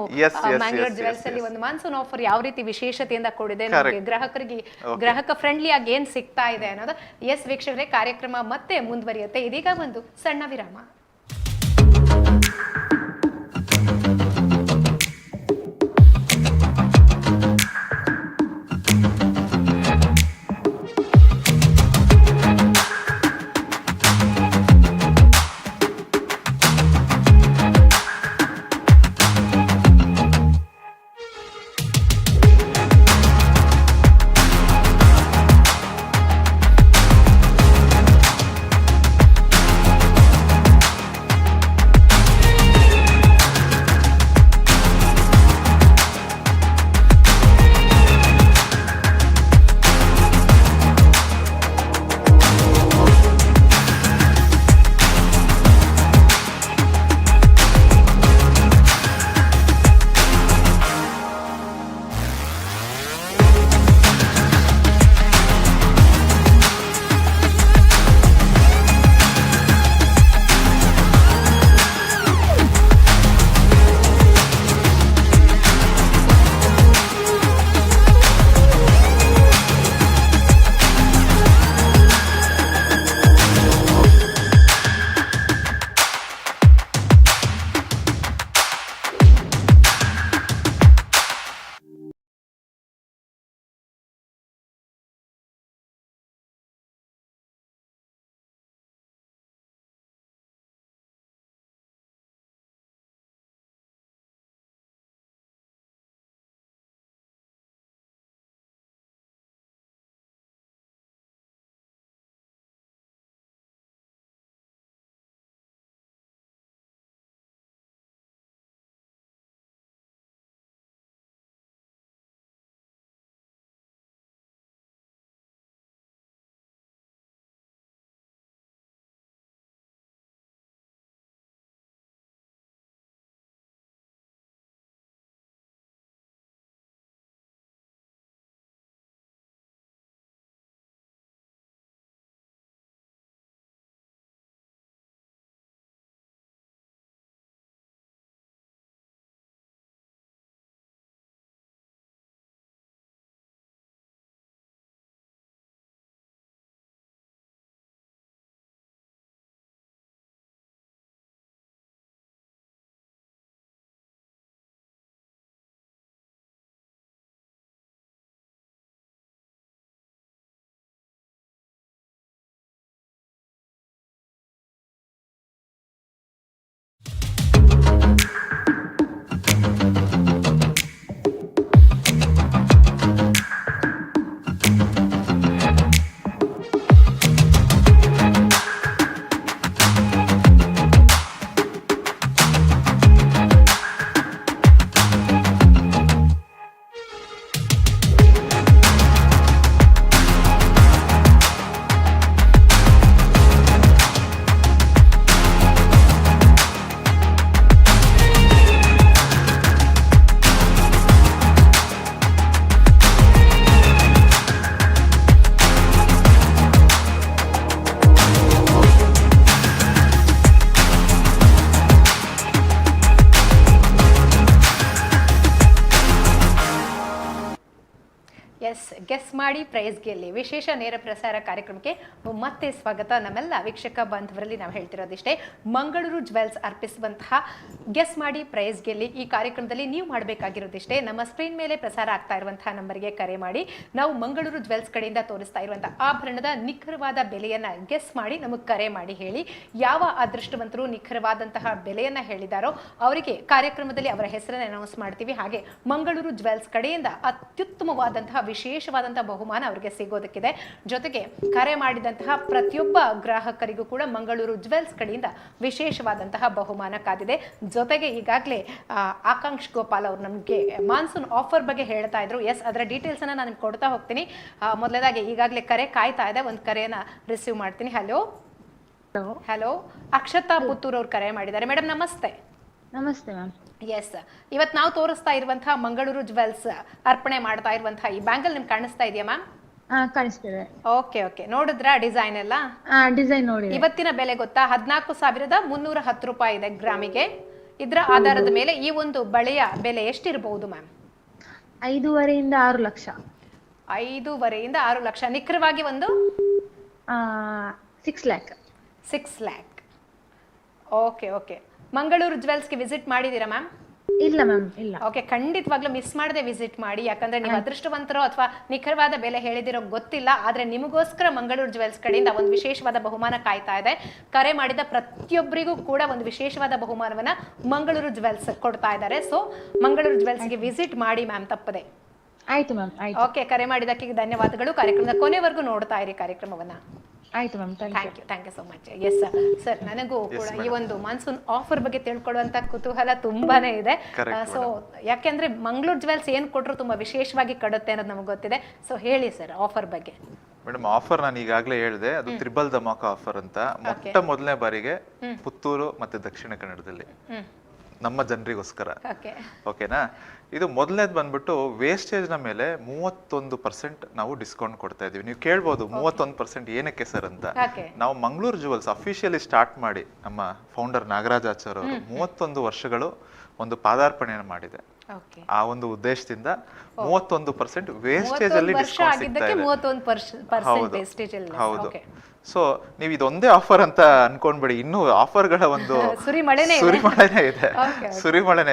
ಮ್ಯಾಂಗ್ಳೂರ್ ಜುವೆಲ್ಸ್ ಅಲ್ಲಿ ಒಂದು ಮಾನ್ಸೂನ್ ಆಫರ್ ಯಾವ ರೀತಿ ವಿಶೇಷತೆಯಿಂದ ಕೊಡಿದೆ, ಗ್ರಾಹಕ ಫ್ರೆಂಡ್ಲಿ ಆಗಿ ಏನ್ ಸಿಗ್ತಾ ಇದೆ ಅನ್ನೋದು. ಎಸ್ ವೀಕ್ಷಕರೇ, ಕಾರ್ಯಕ್ರಮ ಮತ್ತೆ ಮುಂದುವರಿಯುತ್ತೆ. ಇದೀಗ ಒಂದು ಸಣ್ಣ ವಿರಾಮ. ಗೆಸ್ ಮಾಡಿ ಪ್ರೈಸ್ ಗೆಲ್ಲಿ ವಿಶೇಷ ನೇರ ಪ್ರಸಾರ ಕಾರ್ಯಕ್ರಮಕ್ಕೆ ಮತ್ತೆ ಸ್ವಾಗತ. ನಮ್ಮೆಲ್ಲ ವೀಕ್ಷಕ ಬಾಂಧವರಲ್ಲಿ ನಾವು ಹೇಳ್ತಿರೋದಿಷ್ಟೇ, ಮಂಗಳೂರು ಜ್ಯುವೆಲ್ಸ್ ಅರ್ಪಿಸುವಂತಹ ಗೆಸ್ ಮಾಡಿ ಪ್ರೈಸ್ ಗೆಲ್ಲಿ ಈ ಕಾರ್ಯಕ್ರಮದಲ್ಲಿ ನೀವು ಮಾಡಬೇಕಾಗಿರೋದಿಷ್ಟೇ, ನಮ್ಮ ಸ್ಕ್ರೀನ್ ಮೇಲೆ ಪ್ರಸಾರ ಆಗ್ತಾ ಇರುವಂತಹ ನಂಬರ್ಗೆ ಕರೆ ಮಾಡಿ ನಾವು ಮಂಗಳೂರು ಜ್ಯುವೆಲ್ಸ್ ಕಡೆಯಿಂದ ತೋರಿಸ್ತಾ ಇರುವಂತಹ ಆಭರಣದ ನಿಖರವಾದ ಬೆಲೆಯನ್ನ ಗೆಸ್ ಮಾಡಿ ನಮಗೆ ಕರೆ ಮಾಡಿ ಹೇಳಿ. ಯಾವ ಅದೃಷ್ಟವಂತರು ನಿಖರವಾದಂತಹ ಬೆಲೆಯನ್ನ ಹೇಳಿದಾರೋ ಅವರಿಗೆ ಕಾರ್ಯಕ್ರಮದಲ್ಲಿ ಅವರ ಹೆಸರನ್ನು ಅನೌನ್ಸ್ ಮಾಡ್ತೀವಿ. ಹಾಗೆ ಮಂಗಳೂರು ಜ್ಯುವೆಲ್ಸ್ ಕಡೆಯಿಂದ ಅತ್ಯುತ್ತಮವಾದಂತಹ ವಿಶೇಷವಾದಂತಹ ಬಹುಮಾನ ಅವರಿಗೆ ಸಿಗೋದಕ್ಕಿದೆ. ಜೊತೆಗೆ ಕರೆ ಮಾಡಿದಂತಹ ಪ್ರತಿಯೊಬ್ಬ ಗ್ರಾಹಕರಿಗೂ ಕೂಡ ಮಂಗಳೂರು ಜ್ಯುವೆಲ್ಸ್ ಕಡೆಯಿಂದ ವಿಶೇಷವಾದಂತಹ ಬಹುಮಾನ ಕಾದಿದೆ. ಜೊತೆಗೆ ಈಗಾಗಲೇ ಆಕಾಂಕ್ಷ್ ಗೋಪಾಲ್ ಅವರು ನಮಗೆ ಮಾನ್ಸೂನ್ ಆಫರ್ ಬಗ್ಗೆ ಹೇಳ್ತಾ ಇದ್ರು. ಎಸ್, ಅದರ ಡೀಟೇಲ್ಸ್ ಅನ್ನ ನಾನು ಕೊಡ್ತಾ ಹೋಗ್ತೀನಿ. ಮೊದಲನೇದಾಗಿ ಈಗಾಗಲೇ ಕರೆ ಕಾಯ್ತಾ ಇದೆ, ಒಂದು ಕರೆಯನ್ನ ರಿಸೀವ್ ಮಾಡ್ತೀನಿ. ಹಲೋ ಹಲೋ, ಅಕ್ಷತಾ ಪುತ್ತೂರ್ ಅವ್ರು ಕರೆ ಮಾಡಿದ್ದಾರೆ. ಮೇಡಮ್ ನಮಸ್ತೆ. ನಮಸ್ತೆ ಮ್ಯಾಮ್. ಎಸ್, ಇವತ್ತು ನಾವು ತೋರಿಸ್ತಾ ಇರುವಂತಹ ಮಂಗಳೂರು ಜ್ಯುವೆಲ್ಸ್ ಅರ್ಪಣೆ ಮಾಡ್ತಾ ಇರುವಂತಹ ಈ ಬ್ಯಾಂಗಲ್ ನಿಮ್ಗೆ ಕಾಣಿಸ್ತಾ ಇದೆಯಾ ಮ್ಯಾಮ್? ಕಾಣಿಸ್ತಿದೆ. ಓಕೆ ಓಕೆ, ನೋಡಿದ್ರಾ ಡಿಸೈನ್ ಎಲ್ಲ? ಡಿಸೈನ್ ನೋಡಿ. ಇವತ್ತಿನ ಬೆಲೆ ಗೊತ್ತಾ? 14,310 ರೂಪಾಯಿ ಇದೆ ಗ್ರಾಮಿಗೆ. ಇದರ ಆಧಾರದ ಮೇಲೆ ಈ ಒಂದು ಬಳೆಯ ಬೆಲೆ ಎಷ್ಟಿರಬಹುದು ಮ್ಯಾಮ್? 5.5 6 ಲಕ್ಷ. 5.5 6 ಲಕ್ಷ. ನಿಖರವಾಗಿ ಒಂದು 6 ಲ್ಯಾಕ್. 6 ಲ್ಯಾಕ್. Okay okay. ಮಂಗಳೂರು ಜ್ಯುವೆಲ್ಸ್ಗೆ ವಿಸಿಟ್ ಮಾಡಿದೀರಾ ಮ್ಯಾಮ್? ಇಲ್ಲ ಮ್ಯಾಮ್, ಇಲ್ಲ. ಓಕೆ, ಖಂಡಿತವಾಗ್ಲೂ ಮಿಸ್ ಮಾಡದೆ ವಿಸಿಟ್ ಮಾಡಿ. ಯಾಕಂದ್ರೆ ನೀವು ಅದೃಷ್ಟವಂತರೋ ಅಥವಾ ನಿಖರವಾದ ಬೆಲೆ ಹೇಳಿದಿರೋ ಗೊತ್ತಿಲ್ಲ, ಆದ್ರೆ ನಿಮಗೋಸ್ಕರ ಮಂಗಳೂರು ಜ್ಯುವೆಲ್ಸ್ ಕಡೆಯಿಂದ ಒಂದು ವಿಶೇಷವಾದ ಬಹುಮಾನ ಕಾಯ್ತಾ ಇದೆ. ಕರೆ ಮಾಡಿದ ಪ್ರತಿಯೊಬ್ಬರಿಗೂ ಕೂಡ ಒಂದು ವಿಶೇಷವಾದ ಬಹುಮಾನವನ್ನ ಮಂಗಳೂರು ಜ್ಯುವೆಲ್ಸ್ ಕೊಡ್ತಾ ಇದ್ದಾರೆ. ಸೊ ಮಂಗಳೂರು ಜ್ಯುವೆಲ್ಸ್ಗೆ ವಿಸಿಟ್ ಮಾಡಿ ಮ್ಯಾಮ್, ತಪ್ಪದೆ. ಆಯ್ತು ಮ್ಯಾಮ್, ಆಯ್ತು. ಓಕೆ, ಕರೆ ಮಾಡಿದ್ದಕ್ಕೆ ಧನ್ಯವಾದಗಳು. ಕಾರ್ಯಕ್ರಮದ ಕೊನೆವರೆಗೂ ನೋಡ್ತಾ ಇರಿ ಕಾರ್ಯಕ್ರಮವನ್ನ. ಆಯ್ತು ma'am, thank you so much. Yes sir, ನನಗೂ ಕೂಡ ಈ ಒಂದು ಮಾನ್ಸೂನ್ ಆಫರ್ ಬಗ್ಗೆ ತಿಳ್ಕೊಳ್ಳುವಂತ ಕುತೂಹಲ ತುಂಬಾನೇ ಇದೆ. ಸೊ ಯಾಕೆಂದ್ರೆ ಮಂಗಳೂರು ಜ್ಯುವೆಲ್ಸ್ ಏನ್ ಕೊಟ್ಟರು ತುಂಬಾ ವಿಶೇಷವಾಗಿ ಕಡುತ್ತೆ ಅನ್ನೋದು ನಮಗೆ ಗೊತ್ತಿದೆ. ಸೊ ಹೇಳಿ ಸರ್ ಆಫರ್ ಬಗ್ಗೆ. ಮೇಡಮ್, ಆಫರ್ ನಾನು ಈಗಾಗಲೇ ಹೇಳಿದೆ, ಅದು ತ್ರಿಬಲ್ ಧಮಾಕ ಆಫರ್ ಅಂತ. ಮೊದಲನೇ ಬಾರಿಗೆ ಪುತ್ತೂರು ಮತ್ತೆ ದಕ್ಷಿಣ ಕನ್ನಡದಲ್ಲಿ ನಮ್ಮ ಜನರಿಗೋಸ್ಕರ. ಓಕೆನಾ? ಇದು ಮೊದಲನೇದು ಬಂದ್ಬಿಟ್ಟು ವೇಸ್ಟೇಜ್ ನ ಮೇಲೆ 31% ನಾವು ಡಿಸ್ಕೌಂಟ್ ಕೊಡ್ತಾ ಇದೀವಿ. ನೀವು ಕೇಳ್ಬೋದು 31% ಏನಕ್ಕೆ ಸರ್ ಅಂತ. ನಾವು ಮಂಗಳೂರು ಜ್ಯುವೆಲ್ಸ್ ಅಫಿಷಿಯಲಿ ಸ್ಟಾರ್ಟ್ ಮಾಡಿ ನಮ್ಮ ಫೌಂಡರ್ ನಾಗರಾಜ್ ಆಚಾರ್ ಅವರು 31 ವರ್ಷಗಳು ಒಂದು ಪಾದಾರ್ಪಣೆಯನ್ನು ಮಾಡಿದೆ. ಆ ಒಂದು ಉದ್ದೇಶದಿಂದ 31% ವೇಸ್ಟೇಜ್ ಅಲ್ಲಿ ಡಿಸ್ಕೌಂಟ್ ಸಿಗ್ತಾ ಇದೆ. ಹೌದು. ಸೊ ನೀವು ಇದೊಂದೇ ಆಫರ್ ಅಂತ ಅನ್ಕೊಂಡ್ಬಿಡಿ, ಇನ್ನು ಆಫರ್ಗಳ ಒಂದು ಸುರಿಮಳೆನೇ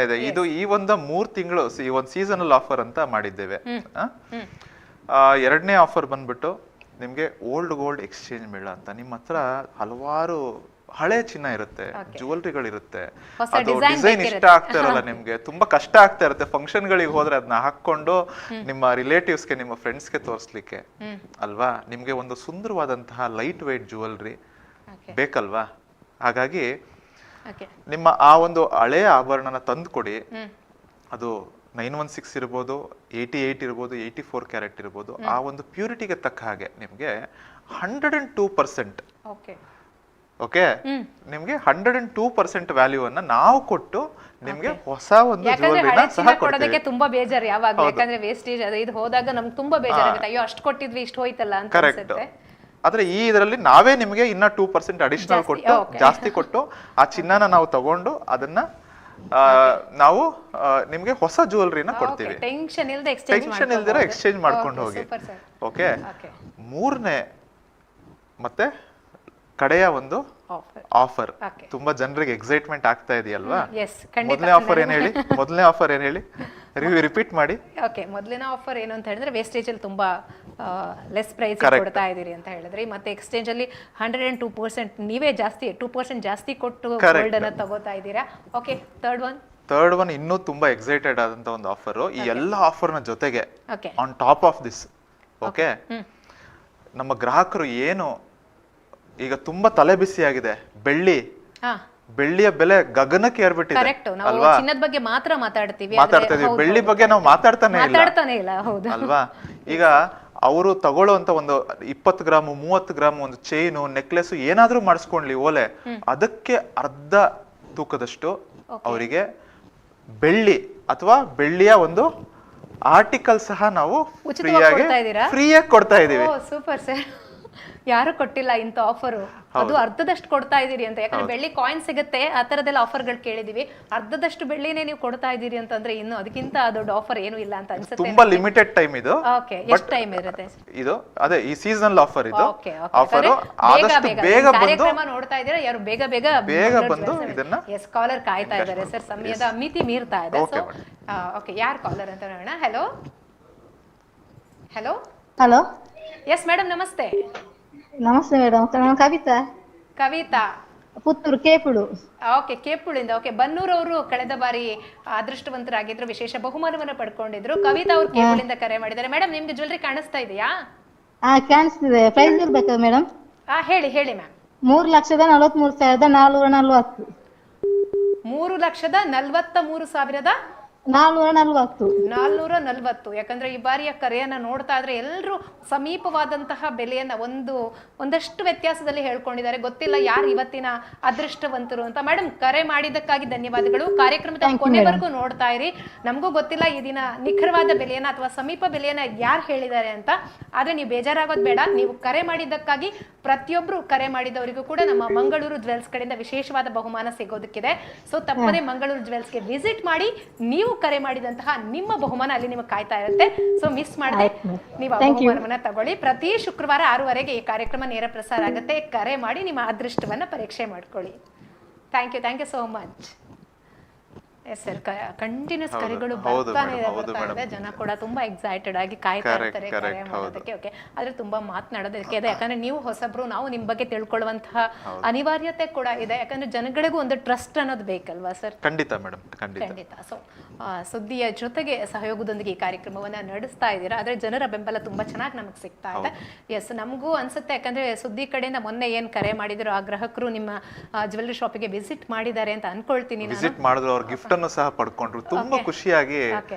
ಇದೆ. ಇದು ಈ ಒಂದು 3 ತಿಂಗಳು ಈ ಒಂದು ಸೀಸನಲ್ ಆಫರ್ ಅಂತ ಮಾಡಿದ್ದೇವೆ. ಎರಡನೇ ಆಫರ್ ಬಂದ್ಬಿಟ್ಟು ನಿಮ್ಗೆ ಓಲ್ಡ್ ಗೋಲ್ಡ್ ಎಕ್ಸ್ಚೇಂಜ್ ಮೇಳ ಅಂತ. ನಿಮ್ಮ ಹತ್ರ ಹಲವಾರು ಹಳೆ ಚಿನ್ನ ಇರುತ್ತೆ, ಜ್ಯುವೆಲ್ರಿಗಳಿರುತ್ತೆ, ಅದು ಡಿಸೈನ್ ಇಷ್ಟ ಆಗ್ತಾ ಇರಲ್ಲ ನಿಮ್ಗೆ, ತುಂಬಾ ಕಷ್ಟ ಆಗ್ತಾ ಇರುತ್ತೆ. ಫಂಕ್ಷನ್ ಗಳಿಗೆ ಹೋದ್ರೆ ಅದನ್ನ ಹಾಕೊಂಡು ನಿಮ್ಮ ರಿಲೇಟಿವ್ಸ್ಗೆ ನಿಮ್ಮ ಫ್ರೆಂಡ್ಸ್ಗೆ ತೋರಿಸ್ಲಿಕ್ಕೆ ಅಲ್ವಾ, ನಿಮ್ಗೆ ಒಂದು ಸುಂದರವಾದಂತಹ ಲೈಟ್ ವೇಟ್ ಜ್ಯುವೆಲ್ರಿ ಬೇಕಲ್ವಾ? ಹಾಗಾಗಿ ನಿಮ್ಮ ಆ ಒಂದು ಹಳೆ ಆಭರಣನ ತಂದು ಕೊಡಿ. ಅದು 916 ಇರ್ಬೋದು, 88 ಇರ್ಬೋದು, 84 ಕ್ಯಾರೆಟ್ ಇರ್ಬೋದು. ಆ ಒಂದು ಪ್ಯೂರಿಟಿಗೆ ತಕ್ಕ ಹಾಗೆ ನಿಮ್ಗೆ 102% ಓಕೆ, ನಿಮ್ಗೆ 102% ವ್ಯಾಲ್ಯೂ ಅನ್ನ ನಾವು ಕೊಟ್ಟು ನಿಮ್ಗೆ ಹೊಸ ಒಂದು ಜ್ಯುವೆಲ್ರಿನ ಸಹ ಕೊಡ್ತೀವಿ. ತುಂಬಾ ಬೇಜಾರು ಯಾವಾಗ, ಯಾಕಂದ್ರೆ ವೇಸ್ಟೇಜ್ ಅದು ಇದು ಹೋದಾಗ ನಮ್ಗೆ ತುಂಬಾ ಬೇಜಾರಾಗುತ್ತೆ. ಅಯ್ಯೋ ಅಷ್ಟು ಕೊಟ್ಟಿದ್ವಿ ಇಷ್ಟು ಹೋಯ್ತಲ್ಲ ಅಂತ ಅನ್ಸುತ್ತೆ. ಆದ್ರೆ ಈ ಇದರಲ್ಲಿ ನಾವೇ ನಿಮ್ಗೆ ಇನ್ನ 2% ಅಡಿಷನಲ್ ಕೊಟ್ಟು ಜಾಸ್ತಿ ಕೊಟ್ಟು ಆ ಚಿನ್ನನ ನಾವು ತಗೊಂಡು ಅದನ್ನ ನಾವು ನಿಮ್ಗೆ ಹೊಸ ಜ್ಯುವೆಲ್ರಿನ ಕೊಡ್ತೀವಿ. ಟೆನ್ಷನ್ ಇಲ್ದಿರ ಎಕ್ಸ್ಚೇಂಜ್ ಮಾಡ್ಕೊಂಡು ಹೋಗಿ. ಓಕೆ, ಮೂರನೇ ಮತ್ತೆ ಕಡೆಯ ಒಂದು ಆಫರ್ ತುಂಬಾ ಜನರಿಗೆ ಎಕ್ಸೈಟ್ಮೆಂಟ್ ಆಗ್ತಾ ಇದೆಯಲ್ವಾ? ಮೊದಲನೇ ಆಫರ್ ಏನ್ ಹೇಳಿ ರಿಪೀಟ್ ಮಾಡಿ. ಓಕೆ, ಮೊದಲಿನ ಆಫರ್ ಏನು ಅಂತ ಹೇಳಿದ್ರೆ ವೇಸ್ಟೇಜ್ ಅಲ್ಲಿ ತುಂಬಾ ಲೆಸ್ ಪ್ರೈಸ್ ಕೊಡ್ತಾ ಇದೀರಿ ಅಂತ ಹೇಳಿದ್ರಿ. ಮತ್ತೆ ಎಕ್ಸ್ಚೇಂಜ್ ಅಲ್ಲಿ 102% ನೀವೇ ಜಾಸ್ತಿ 2% ಜಾಸ್ತಿ ಕೊಟ್ಟು ಗೋಲ್ಡ್ ಅನ್ನ ತಗೋತಾ ಇದ್ದೀರಾ. ಓಕೆ, ಥರ್ಡ್ ಒನ್ ಇನ್ನೂ ತುಂಬಾ ಎಕ್ಸೈಟೆಡ್ ಆದಂತ ಒಂದು ಆಫರ್. ಈ ಎಲ್ಲ ಆಫರ್ ನ ಜೊತೆಗೆ on top of this, okay, ನಮ್ಮ ಗ್ರಾಹಕರು ಏನು ಈಗ ತುಂಬಾ ತಲೆ ಬಿಸಿ ಆಗಿದೆ, ಬೆಳ್ಳಿಯ ಬೆಲೆ ಗಗನಕ್ಕೆ ಏರ್ಬಿಟ್ಟಿದೆ ಅಲ್ವಾ? ಚಿನ್ನದ ಬಗ್ಗೆ ಮಾತ್ರ ಮಾತಾಡ್ತೀವಿ, ಬೆಳ್ಳಿ ಬಗ್ಗೆ ನಾವು ಮಾತಾಡ್ತಾನೆ ಇಲ್ಲ ಅಲ್ವಾ? ಈಗ ಅವರು ತಗೊಳ್ಳೋಂತ ಒಂದು 20 ಗ್ರಾಮ್ 30 ಗ್ರಾಮ್ ಒಂದು ಚೈನು ನೆಕ್ಲೆಸ್ ಏನಾದ್ರೂ ಮಾಡಿಸ್ಕೊಂಡ್ಲಿ ಓಲೆ, ಅದಕ್ಕೆ ಅರ್ಧ ತೂಕದಷ್ಟು ಅವರಿಗೆ ಬೆಳ್ಳಿ ಅಥವಾ ಬೆಳ್ಳಿಯ ಒಂದು ಆರ್ಟಿಕಲ್ ಸಹ ನಾವು ಫ್ರೀಯಾಗಿ ಕೊಡ್ತಾ ಇದೀವಿ. Super sir. ಯಾರು ಕೊಟ್ಟಿಲ್ಲ ಇಂಥ ಆಫರು, ಅದು ಅರ್ಧದಷ್ಟು ಕೊಡ್ತಾ ಇದೀರಿ ಅಂತ. ಯಾಕಂದ್ರೆ ಬೆಳ್ಳಿ ಕಾಯಿನ್ ಸಿಗುತ್ತೆ, ಆ ತರದೆಲ್ಲ ಆಫರ್ಗಳು ಕೇಳಿದೀವಿ. ಅರ್ಧದಷ್ಟು ಬೆಳ್ಳಿನೇ ನೀವು ಕೊಡ್ತಾ ಇದೀರಿ ಅಂತಂದ್ರೆ ಇನ್ನು ಅದಕ್ಕಿಂತ ದೊಡ್ಡ ಆಫರ್ ಏನು ಇಲ್ಲ ಅಂತ ಅನ್ಸುತ್ತೆ. ತುಂಬಾ ಲಿಮಿಟೆಡ್ ಟೈಮ್ ಇದು. ಓಕೆ, ಎಷ್ಟು ಟೈಮ್ ಇರುತ್ತೆ ಇದು? ಅದೇ ಈ ಸೀಸನಲ್ ಆಫರ್ ಇದು. ಓಕೆ, ಆಫರ್ ಆದಷ್ಟು ಬೇಗ ಬಂದು ಕಾರ್ಯಕ್ರಮ ನೋಡ್ತಾ ಇದ್ದೀರಾ, ಯಾರು ಬೇಗ ಬಂದು ಇದನ್ನ ಎಸ್ ಕಾಲರ್ ಕಾಯ್ತಾ ಇದ್ದಾರೆ ಸರ್, ಸಮಯದ ಮಿತಿ ಮೀರ್ತಾ ಇದೆ. ಸೊ ಓಕೆ, ಯಾರು ಕಾಲರ್ ಅಂತ ನೋಡೋಣ. Hello hello hello, yes madam, ನಮಸ್ತೆ. ನಮಸ್ತೆ ಮೇಡಮ್. ನಾನು ಕವಿತಾ, ಕವಿತಾ, ಪುತ್ತೂರು ಕೇಪುಳು. ಓಕೆ, ಕೇಪುಳಿಂದ. ಓಕೆ, ಬನ್ನೂರವರು ಕಳೆದ ಬಾರಿ ಅದೃಷ್ಟವಂತರಾಗಿದ್ರು, ವಿಶೇಷ ಬಹುಮಾನವನ್ನ ಪಡ್ಕೊಂಡಿದ್ರು. ಕವಿತಾ ಅವ್ರು ಕೇಪುಳಿಂದ ಕರೆ ಮಾಡಿದ್ದಾರೆ. ಮೇಡಮ್, ನಿಮ್ಗೆ ಜ್ಯುವೆಲ್ರಿ ಕಾಣಿಸ್ತಾ ಇದೆಯಾ? ಕಾಣಿಸ್ತಿದೆ. ಪ್ರೈಸ್ ಇರ್ಬೇಕಾ ಮೇಡಮ್? ಹೇಳಿ ಹೇಳಿ ಮ್ಯಾಮ್. 3,43,440. 3,43,440. 440. ಯಾಕಂದ್ರೆ ಈ ಬಾರಿಯ ಕರೆಯನ್ನ ನೋಡ್ತಾ ಇದ್ರೆ ಎಲ್ಲರೂ ಸಮೀಪವಾದಂತಹ ಬೆಲೆಯನ್ನ ಒಂದಷ್ಟು ವ್ಯತ್ಯಾಸದಲ್ಲಿ ಹೇಳ್ಕೊಂಡಿದ್ದಾರೆ. ಗೊತ್ತಿಲ್ಲ ಯಾರು ಇವತ್ತಿನ ಅದೃಷ್ಟವಂತರು ಅಂತ. ಮೇಡಮ್, ಕರೆ ಮಾಡಿದ್ದಕ್ಕಾಗಿ ಧನ್ಯವಾದಗಳು. ಕಾರ್ಯಕ್ರಮದ ಕೊನೆವರೆಗೂ ನೋಡ್ತಾ ಇರಿ. ನಮಗೂ ಗೊತ್ತಿಲ್ಲ ಈ ದಿನ ನಿಖರವಾದ ಬೆಲೆಯನ್ನ ಅಥವಾ ಸಮೀಪ ಬೆಲೆಯನ್ನ ಯಾರು ಹೇಳಿದ್ದಾರೆ ಅಂತ. ಆದ್ರೆ ನೀವು ಬೇಜಾರಾಗೋದು ಬೇಡ. ನೀವು ಕರೆ ಮಾಡಿದ್ದಕ್ಕಾಗಿ ಪ್ರತಿಯೊಬ್ರು ಕರೆ ಮಾಡಿದವರಿಗೂ ಕೂಡ ನಮ್ಮ ಮಂಗಳೂರು ಜ್ಯುವೆಲ್ಸ್ ಕಡೆಯಿಂದ ವಿಶೇಷವಾದ ಬಹುಮಾನ ಸಿಗೋದಕ್ಕಿದೆ. ಸೊ ತಪ್ಪದೇ ಮಂಗಳೂರು ಜ್ಯುವೆಲ್ಸ್ಗೆ ವಿಸಿಟ್ ಮಾಡಿ. ನೀವು ಕರೆ ಮಾಡಿದಂತಹ ನಿಮ್ಮ ಬಹುಮಾನ ಅಲ್ಲಿ ನಿಮಗೆ ಕಾಯ್ತಾ ಇರುತ್ತೆ. ಸೊ ಮಿಸ್ ಮಾಡದೆ ನೀವು ಆ ಬಹುಮಾನವನ್ನ ತಗೊಳ್ಳಿ. ಪ್ರತಿ ಶುಕ್ರವಾರ 6:30ಗೆ ಈ ಕಾರ್ಯಕ್ರಮ ನೇರ ಪ್ರಸಾರ ಆಗುತ್ತೆ. ಕರೆ ಮಾಡಿ ನಿಮ್ಮ ಅದೃಷ್ಟವನ್ನ ಪರೀಕ್ಷೆ ಮಾಡ್ಕೊಳ್ಳಿ. Thank you so much. Yes sir, continues ಕರೆಗಳು ಬರ್ತಾನೆ ಇದೆ. ಜನ ಕೂಡ ತುಂಬಾ ಎಕ್ಸೈಟೆಡ್ ಆಗಿ ಕಾಯ್ತಾ ಇರ್ತಾರೆ ಕರೆ ಮಾಡೋದಕ್ಕೆ. ಓಕೆ, ಆದ್ರೆ ತುಂಬಾ ಮಾತನಾಡೋದಕ್ಕೆ ಇದೆ. ಯಾಕಂದ್ರೆ ನೀವು ಹೊಸಬ್ರು, ನಾವು ನಿಮ್ ಬಗ್ಗೆ ತಿಳ್ಕೊಳ್ಳುವಂತಹ ಅನಿವಾರ್ಯತೆ ಕೂಡ ಇದೆ. ಯಾಕಂದ್ರೆ ಜನಗಳಿಗೂ ಒಂದು ಟ್ರಸ್ಟ್ ಅನ್ನೋದು ಬೇಕಲ್ವಾ ಸರ್? ಖಂಡಿತ ಮೇಡಮ್, ಖಂಡಿತ. ಸೊ ಸುದ್ದಿಯ ಜೊತೆಗೆ ಸಹಯೋಗದೊಂದಿಗೆ ಈ ಕಾರ್ಯಕ್ರಮವನ್ನ ನಡೆಸ್ತಾ ಇದ್ದೀರಾ. ಆದ್ರೆ ಜನರ ಬೆಂಬಲ ತುಂಬಾ ಚೆನ್ನಾಗಿ ನಮಗೆ ಸಿಗ್ತಾ ಇದೆ. ಎಸ್, ನಮಗೂ ಅನ್ಸುತ್ತೆ. ಯಾಕಂದ್ರೆ ಸುದ್ದಿ ಕಡೆಯಿಂದ ಮೊನ್ನೆ ಏನ್ ಕರೆ ಮಾಡಿದ್ರು ಆ ಗ್ರಾಹಕರು ನಿಮ್ಮ ಜ್ಯುವೆಲ್ಲರಿ ಶಾಪಿಗೆ ವಿಸಿಟ್ ಮಾಡಿದ್ದಾರೆ ಅಂತ ಅನ್ಕೊಳ್ತೀನಿ. ವಿಸಿಟ್ ಮಾಡಿದ್ರು, ಅವ್ರ ಗಿಫ್ಟ್ ಅನ್ನು ಸಹ ಪಡ್ಕೊಂಡ್ರು, ತುಂಬಾ ಖುಷಿಯಾಗಿ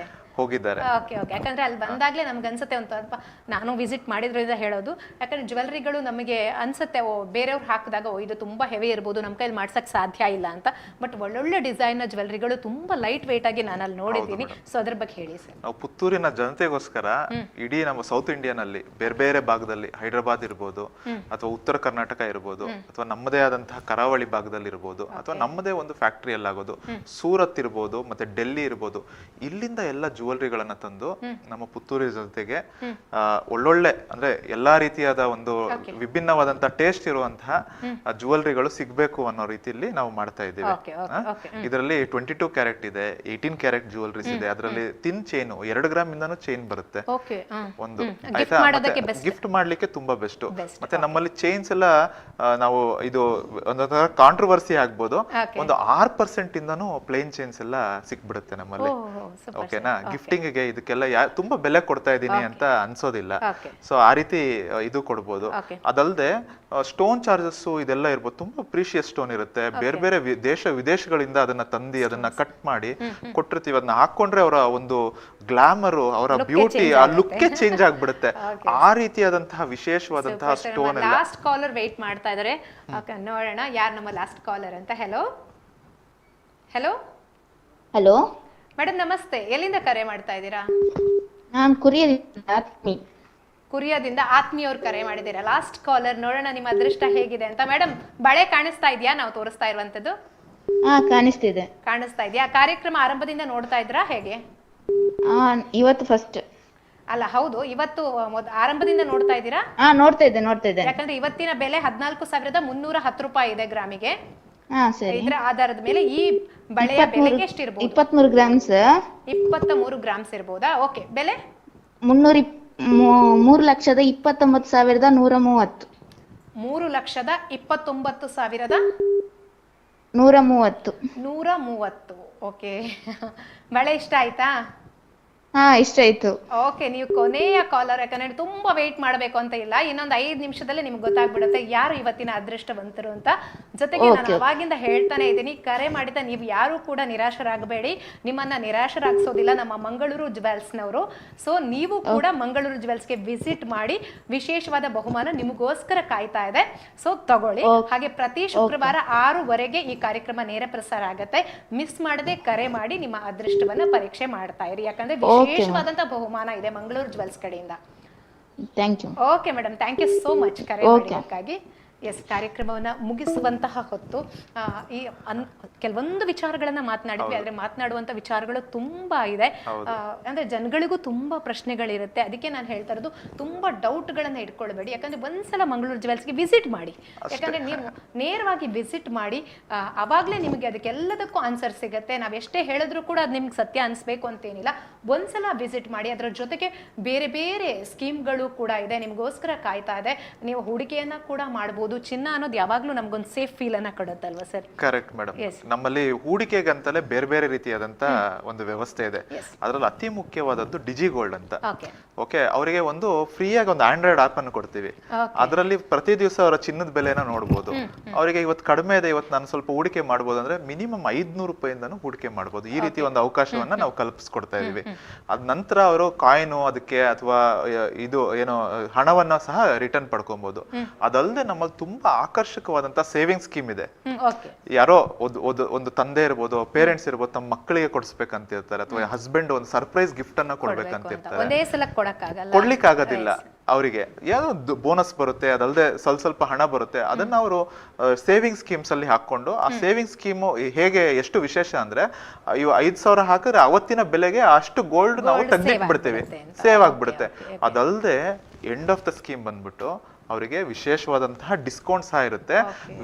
ಹೋಗಿದ್ದಾರೆ. ಓಕೆ, ಯಾಕಂದ್ರೆ ಅಲ್ಲಿ ಬಂದಾಗ್ಲೇ ನಮ್ಗೆ ಅನ್ಸುತ್ತೆ ಒಂದು ಸ್ವಲ್ಪ, ನಾನು ವಿಸಿಟ್ ಮಾಡಿದ್ರಿಂದ ಹೇಳೋದು. ಯಾಕಂದ್ರೆ ಜ್ಯುವೆಲ್ಲರಿಗಳು ನಮಗೆ ಅನ್ಸುತ್ತೆ ಬೇರೆಯವ್ರು ಹಾಕಿದಾಗ ಇದು ತುಂಬಾ ಹೆವಿ ಇರ್ಬೋದು, ನಮ್ಮ ಕೈಲಿ ಮಾಡ್ಸಕ್ ಸಾಧ್ಯ ಇಲ್ಲ ಅಂತ. ಬಟ್ ಒಳ್ಳೊಳ್ಳೆ ಡಿಸೈನ್ ನ ಜ್ಯುವೆಲ್ಲರಿಗಳು ತುಂಬಾ ಲೈಟ್ ವೇಟ್ ಆಗಿ ನಾನು ಅಲ್ಲಿ ನೋಡಿದ್ದೀನಿ. ಸೊ ಅದ್ರ ಬಗ್ಗೆ ಹೇಳಿ ಸರ್. ನಾವು ಪುತ್ತೂರಿನ ಜನತೆಗೋಸ್ಕರ ಇಡೀ ನಮ್ಮ ಸೌತ್ ಇಂಡಿಯನ್ ಅಲ್ಲಿ ಬೇರೆ ಬೇರೆ ಭಾಗದಲ್ಲಿ, ಹೈದರಾಬಾದ್ ಇರ್ಬೋದು ಅಥವಾ ಉತ್ತರ ಕರ್ನಾಟಕ ಇರ್ಬೋದು ಅಥವಾ ನಮ್ಮದೇ ಆದಂತಹ ಕರಾವಳಿ ಭಾಗದಲ್ಲಿ ಇರ್ಬೋದು ಅಥವಾ ನಮ್ಮದೇ ಒಂದು ಫ್ಯಾಕ್ಟರಿಯಲ್ಲಿ ಆಗೋದು, ಸೂರತ್ ಇರ್ಬೋದು ಮತ್ತೆ ಡೆಲ್ಲಿ ಇರ್ಬೋದು, ಇಲ್ಲಿಂದ ಎಲ್ಲ ಜ್ಯುವೆಲ್ರಿಗಳನ್ನ ತಂದು ನಮ್ಮ ಪುತ್ತೂರಿ ಜೊತೆಗೆ ಒಳ್ಳೊಳ್ಳೆ ಅಂದ್ರೆ ಎಲ್ಲಾ ರೀತಿಯಾದ ಒಂದು ವಿಭಿನ್ನವಾದಂತಹ ಟೇಸ್ಟ್ ಇರುವಂತಹ ಜ್ಯುವೆಲ್ರಿಗಳು ಸಿಗ್ಬೇಕು ಅನ್ನೋ ರೀತಿಯಲ್ಲಿ ನಾವು ಮಾಡ್ತಾ ಇದ್ದೀವಿ. ಇದರಲ್ಲಿ 22 ಕ್ಯಾರೆಟ್ ಇದೆ, 18 ಕ್ಯಾರೆಟ್ ಜ್ಯುವೆಲ್ರೀಸ್ ಇದೆ. ಅದರಲ್ಲಿ ತಿನ್ ಚೈನ್ 2 ಗ್ರಾಮ್ ಇಂದಾನು ಚೈನ್ ಬರುತ್ತೆ ಒಂದು, ಆಯ್ತಾ? ಗಿಫ್ಟ್ ಮಾಡ್ಲಿಕ್ಕೆ ತುಂಬಾ ಬೆಸ್ಟ್. ಮತ್ತೆ ನಮ್ಮಲ್ಲಿ ಚೈನ್ಸ್ ಎಲ್ಲ ನಾವು ಇದು ಒಂದೊಂಥರ ಕಾಂಟ್ರವರ್ಸಿ ಆಗ್ಬೋದು, ಒಂದು 6% ಇಂದಾನು ಪ್ಲೇನ್ ಚೈನ್ಸ್ ಎಲ್ಲ ಸಿಕ್ಬಿಡುತ್ತೆ ನಮ್ಮಲ್ಲಿ. ಓಕೆನಾ? ಗಿಫ್ಟಿಂಗ್ ಗೆ ಇದಕ್ಕೆಲ್ಲ ತುಂಬಾ ಬೆಲೆ ಕೊಡ್ತಾ ಇದೀನಿ ಅಂತ ಅನ್ಸೋದಿಲ್ಲ. ಸೊ ಆ ರೀತಿ ಇದು ಕೊಡ್ಬೋದು. ಅದಲ್ಲದೆ ಸ್ಟೋನ್ ಚಾರ್ಜಸ್ ಇದೆಲ್ಲ ಇರ್ಬೋದು. ತುಂಬಾ ಪ್ರೀಶಿಯಸ್ ಸ್ಟೋನ್ ಇರುತ್ತೆ. ಬೇರೆ ಬೇರೆ ವಿದೇಶಗಳಿಂದ ಅದನ್ನ ತಂದಿ ಅದನ್ನ ಕಟ್ ಮಾಡಿ ಕೊಟ್ಟಿರ್ತೀವಿ. ಅದನ್ನ ಹಾಕೊಂಡ್ರೆ ಅವರ ಒಂದು ಗ್ಲಾಮರ್, ಅವರ ಬ್ಯೂಟಿ, ಆ ಲುಕ್ ಚೇಂಜ್ ಆಗ್ಬಿಡುತ್ತೆ. ಆ ರೀತಿಯಾದಂತಹ ವಿಶೇಷವಾದಂತಹ ಸ್ಟೋನ್ ಎಲ್ಲ. ಲಾಸ್ಟ್ ಕಾಲರ್ ವೇಟ್ ಮಾಡ್ತಾ ಇದಾರೆ, ನೋಡೋಣ ಯಾರು ನಮ್ಮ ಲಾಸ್ಟ್ ಕಾಲರ್ ಅಂತ. ಹಲೋ ಹಲೋ ಹಲೋ ಮೇಡಮ್, ನಮಸ್ತೆ. ಎಲ್ಲಿಂದ ಕರೆ ಮಾಡ್ತಾ ಇದ್ದೀರಾ? ನಾನು ಕುರಿಯಾದಿಂದ ಆತ್ಮೀಯವ್ರು ಕರೆ ಮಾಡಿದ್ದೀರಾ. ಲಾಸ್ಟ್ ಕಾಲರ್, ನೋಡೋಣ ನಿಮ್ಮ ಅದೃಷ್ಟ ಹೇಗಿದೆ ಅಂತ. ಮೇಡಮ್, ಬಳೆ ಕಾಣಿಸ್ತಾ ಇದೆಯಾ ನಾವು ತೋರಿಸ್ತಾ ಇರುವಂತದ್ದು? ಕಾಣಿಸ್ತಾ ಇದೆಯಾ? ಕಾರ್ಯಕ್ರಮ ಆರಂಭದಿಂದ ನೋಡ್ತಾ ಇದ್ರಾ ಹೇಗೆ? ಇವತ್ತು ಫಸ್ಟ್ ಅಲ್ಲ, ಹೌದು, ಇವತ್ತು ಆರಂಭದಿಂದ ನೋಡ್ತಾ ಇದ್ದೀರಾ? ನೋಡ್ತಾ ಇದ್ದೆ. ಯಾಕಂದ್ರೆ ಇವತ್ತಿನ ಬೆಲೆ 14,310 ರೂಪಾಯಿ ಇದೆ ಗ್ರಾಮಿಗೆ. ಇದರ ಆಧಾರದ ಮೇಲೆ ಈ ಬಳೆಯ ಬೆಲೆ ಎಷ್ಟಿರಬಹುದು? 23 ಗ್ರಾಮ್ಸ್. 23 ಗ್ರಾಮ್ಸ್ ಇರಬಹುದಾ? ಓಕೆ, ಬೆಲೆ 3,29,130. 3,29,130. ಓಕೆ, ಬಳೆ ಇಷ್ಟ ಆಯ್ತಾ? ಇಷ್ಟ ಆಯ್ತು. ಓಕೆ, ನೀವು ಕೊನೆಯ ಕಾಲರ್. ಯಾಕಂದ್ರೆ ತುಂಬಾ ವೇಟ್ ಮಾಡಬೇಕು ಅಂತ ಇಲ್ಲ, ಇನ್ನೊಂದು 5 ನಿಮಿಷದಲ್ಲಿ ನಿಮ್ಗೆ ಗೊತ್ತಾಗ್ಬಿಡುತ್ತೆ ಯಾರು ಇವತ್ತಿನ ಅದೃಷ್ಟವಂತರು ಅಂತ. ಜೊತೆಗೆ ನಾನು ಅವಾಗಿಂದ ಹೇಳ್ತಾನೆ ಇದ್ದೀನಿ, ಕರೆ ಮಾಡಿದ ನೀವು ಯಾರು ಕೂಡ ನಿರಾಶರಾಗಬೇಡಿ. ನಿಮ್ಮನ್ನ ನಿರಾಶರಾಗಿಸೋದಿಲ್ಲ ನಮ್ಮ ಮಂಗಳೂರು ಜ್ಯುವೆಲ್ಸ್ನವರು. ಸೊ ನೀವು ಕೂಡ ಮಂಗಳೂರು ಜ್ಯುವೆಲ್ಸ್ಗೆ ವಿಸಿಟ್ ಮಾಡಿ, ವಿಶೇಷವಾದ ಬಹುಮಾನ ನಿಮಗೋಸ್ಕರ ಕಾಯ್ತಾ ಇದೆ. ಸೊ ತಗೊಳ್ಳಿ. ಹಾಗೆ ಪ್ರತಿ ಶುಕ್ರವಾರ 6:00 ಈ ಕಾರ್ಯಕ್ರಮ ನೇರ ಪ್ರಸಾರ ಆಗತ್ತೆ. ಮಿಸ್ ಮಾಡದೆ ಕರೆ ಮಾಡಿ ನಿಮ್ಮ ಅದೃಷ್ಟವನ್ನ ಪರೀಕ್ಷೆ ಮಾಡ್ತಾ ಇರಿ. ಯಾಕಂದ್ರೆ ವಿಶೇಷವಾದಂತಹ ಬಹುಮಾನ ಇದೆ ಮಂಗಳೂರು ಜ್ಯುವೆಲ್ಸ್ ಕಡೆಯಿಂದ. Thank you. Okay madam, thank you so much ಕರೆ ಮಾಡಿದ್ದಕ್ಕಾಗಿ. ಎಸ್, ಕಾರ್ಯಕ್ರಮವನ್ನು ಮುಗಿಸುವಂತಹ ಹೊತ್ತು. ಈ ಕೆಲವೊಂದು ವಿಚಾರಗಳನ್ನ ಮಾತನಾಡಿದ್ವಿ, ಆದ್ರೆ ಮಾತನಾಡುವಂತ ವಿಚಾರಗಳು ತುಂಬಾ ಇದೆ. ಅಂದ್ರೆ ಜನಗಳಿಗೂ ತುಂಬಾ ಪ್ರಶ್ನೆಗಳಿರುತ್ತೆ. ಅದಕ್ಕೆ ನಾನು ಹೇಳ್ತಾ ಇರೋದು, ತುಂಬಾ ಡೌಟ್ಗಳನ್ನ ಇಟ್ಕೊಳ್ಬೇಡಿ. ಯಾಕಂದ್ರೆ ಒಂದ್ಸಲ ಮಂಗಳೂರು ಜ್ಯುವೆಲ್ಸ್ಗೆ ವಿಸಿಟ್ ಮಾಡಿ. ಯಾಕಂದ್ರೆ ನೀವು ನೇರವಾಗಿ ವಿಸಿಟ್ ಮಾಡಿ, ಅವಾಗ್ಲೇ ನಿಮಗೆ ಅದಕ್ಕೆಲ್ಲದಕ್ಕೂ ಆನ್ಸರ್ ಸಿಗುತ್ತೆ. ನಾವ್ ಎಷ್ಟೇ ಹೇಳಿದ್ರು ಕೂಡ ಅದು ನಿಮ್ಗೆ ಸತ್ಯ ಅನ್ಸ್ಬೇಕು ಅಂತೇನಿಲ್ಲ. ಒಂದ್ಸಲ ವಿಸಿಟ್ ಮಾಡಿ. ಅದರ ಜೊತೆಗೆ ಬೇರೆ ಬೇರೆ ಸ್ಕೀಮ್ಗಳು ಕೂಡ ಇದೆ, ನಿಮಗೋಸ್ಕರ ಕಾಯ್ತಾ ಇದೆ. ನೀವು ಹೂಡಿಕೆಯನ್ನ ಕೂಡ ಮಾಡಬಹುದು. ಚಿನ್ನ ಅನ್ನೋದು ಯಾವಾಗ್ಲೂ ನಮ್ಗೊಂದು ಸೇಫ್ ಫೀಲ್ ಅನ್ನ ಕೊಡುತ್ತಲ್ವಾ ಸರ್? Correct madam. ನಮ್ಮಲ್ಲಿ ಹೂಡಿಕೆಗಂತಲೇ ಬೇರೆ ಬೇರೆ ರೀತಿಯಾದಂತ ಒಂದು ವ್ಯವಸ್ಥೆ ಇದೆ. ಅದರಲ್ಲಿ ಅತಿ ಮುಖ್ಯವಾದದ್ದು ಡಿಜಿ ಗೋಲ್ಡ್ ಅಂತ. ಓಕೆ, ಅವರಿಗೆ ಒಂದು ಫ್ರೀಯಾಗಿ ಒಂದು ಆಂಡ್ರಾಯ್ಡ್ ಆಪ್ ಅನ್ನು ಕೊಡ್ತೀವಿ. ಅದರಲ್ಲಿ ಪ್ರತಿ ದಿವಸ ಅವರ ಚಿನ್ನದ ಬೆಲೆನ ನೋಡಬಹುದು. ಅವರಿಗೆ ಇವತ್ತು ಕಡಿಮೆ ಇದೆ, ಇವತ್ತು ನಾನು ಸ್ವಲ್ಪ ಹೂಡಿಕೆ ಮಾಡಬಹುದು ಅಂದ್ರೆ ಮಿನಿಮಮ್ 500 ರೂಪಾಯಿಂದನೂ ಹೂಡಿಕೆ ಮಾಡಬಹುದು. ಈ ರೀತಿ ಒಂದು ಅವಕಾಶವನ್ನ ನಾವು ಕಲ್ಪಿಸ್ಕೊಡ್ತಾ ಇದೀವಿ. ಅದ ನಂತರ ಅವರು ಕಾಯಿನು ಅದಕ್ಕೆ ಅಥವಾ ಇದು ಏನೋ ಹಣವನ್ನ ಸಹ ರಿಟರ್ನ್ ಪಡ್ಕೊಬಹುದು. ಅದಲ್ಲದೆ ನಮ್ಮಲ್ಲಿ ತುಂಬಾ ಆಕರ್ಷಕವಾದಂತ ಸೇವಿಂಗ್ ಸ್ಕೀಮ್ ಇದೆ. ಯಾರೋ ಒಂದು ತಂದೆ ಇರ್ಬೋದು, ಪೇರೆಂಟ್ಸ್ ಇರ್ಬೋದು, ತಮ್ಮ ಮಕ್ಕಳಿಗೆ ಕೊಡಿಸ್ಬೇಕಂತ ಇರ್ತಾರೆ, ಅಥವಾ ಹಸ್ಬೆಂಡ್ ಒಂದು ಸರ್ಪ್ರೈಸ್ ಗಿಫ್ಟ್ ಅನ್ನ ಕೊಡ್ಬೇಕಂತ ಇರ್ತಾರೆ. ಕೊಡ್ಲಿಕ್ಕೆ ಆಗೋದಿಲ್ಲ ಅವರಿಗೆ. ಯಾವ್ದೋ ಬೋನಸ್ ಬರುತ್ತೆ, ಅದಲ್ಲದೆ ಸ್ವಲ್ಪ ಹಣ ಬರುತ್ತೆ. ಅದನ್ನ ಅವರು ಸೇವಿಂಗ್ ಸ್ಕೀಮ್ಸ್ ಅಲ್ಲಿ ಹಾಕೊಂಡು, ಆ ಸೇವಿಂಗ್ ಸ್ಕೀಮು ಹೇಗೆ ಎಷ್ಟು ವಿಶೇಷ ಅಂದ್ರೆ, ಇವು 5,000 ಹಾಕಿದ್ರೆ ಅವತ್ತಿನ ಬೆಲೆಗೆ ಅಷ್ಟು ಗೋಲ್ಡ್ ನಾವು ತೆಗೆದಿಟ್ಬಿಡ್ತೇವೆ, ಸೇವ್ ಆಗ್ಬಿಡುತ್ತೆ. ಅದಲ್ಲದೆ ಎಂಡ್ ಆಫ್ ದ ಸ್ಕೀಮ್ ಬಂದ್ಬಿಟ್ಟು ಅವರಿಗೆ ವಿಶೇಷವಾದಂತಹ ಡಿಸ್ಕೌಂಟ್ ಸಹ ಇರುತ್ತೆ.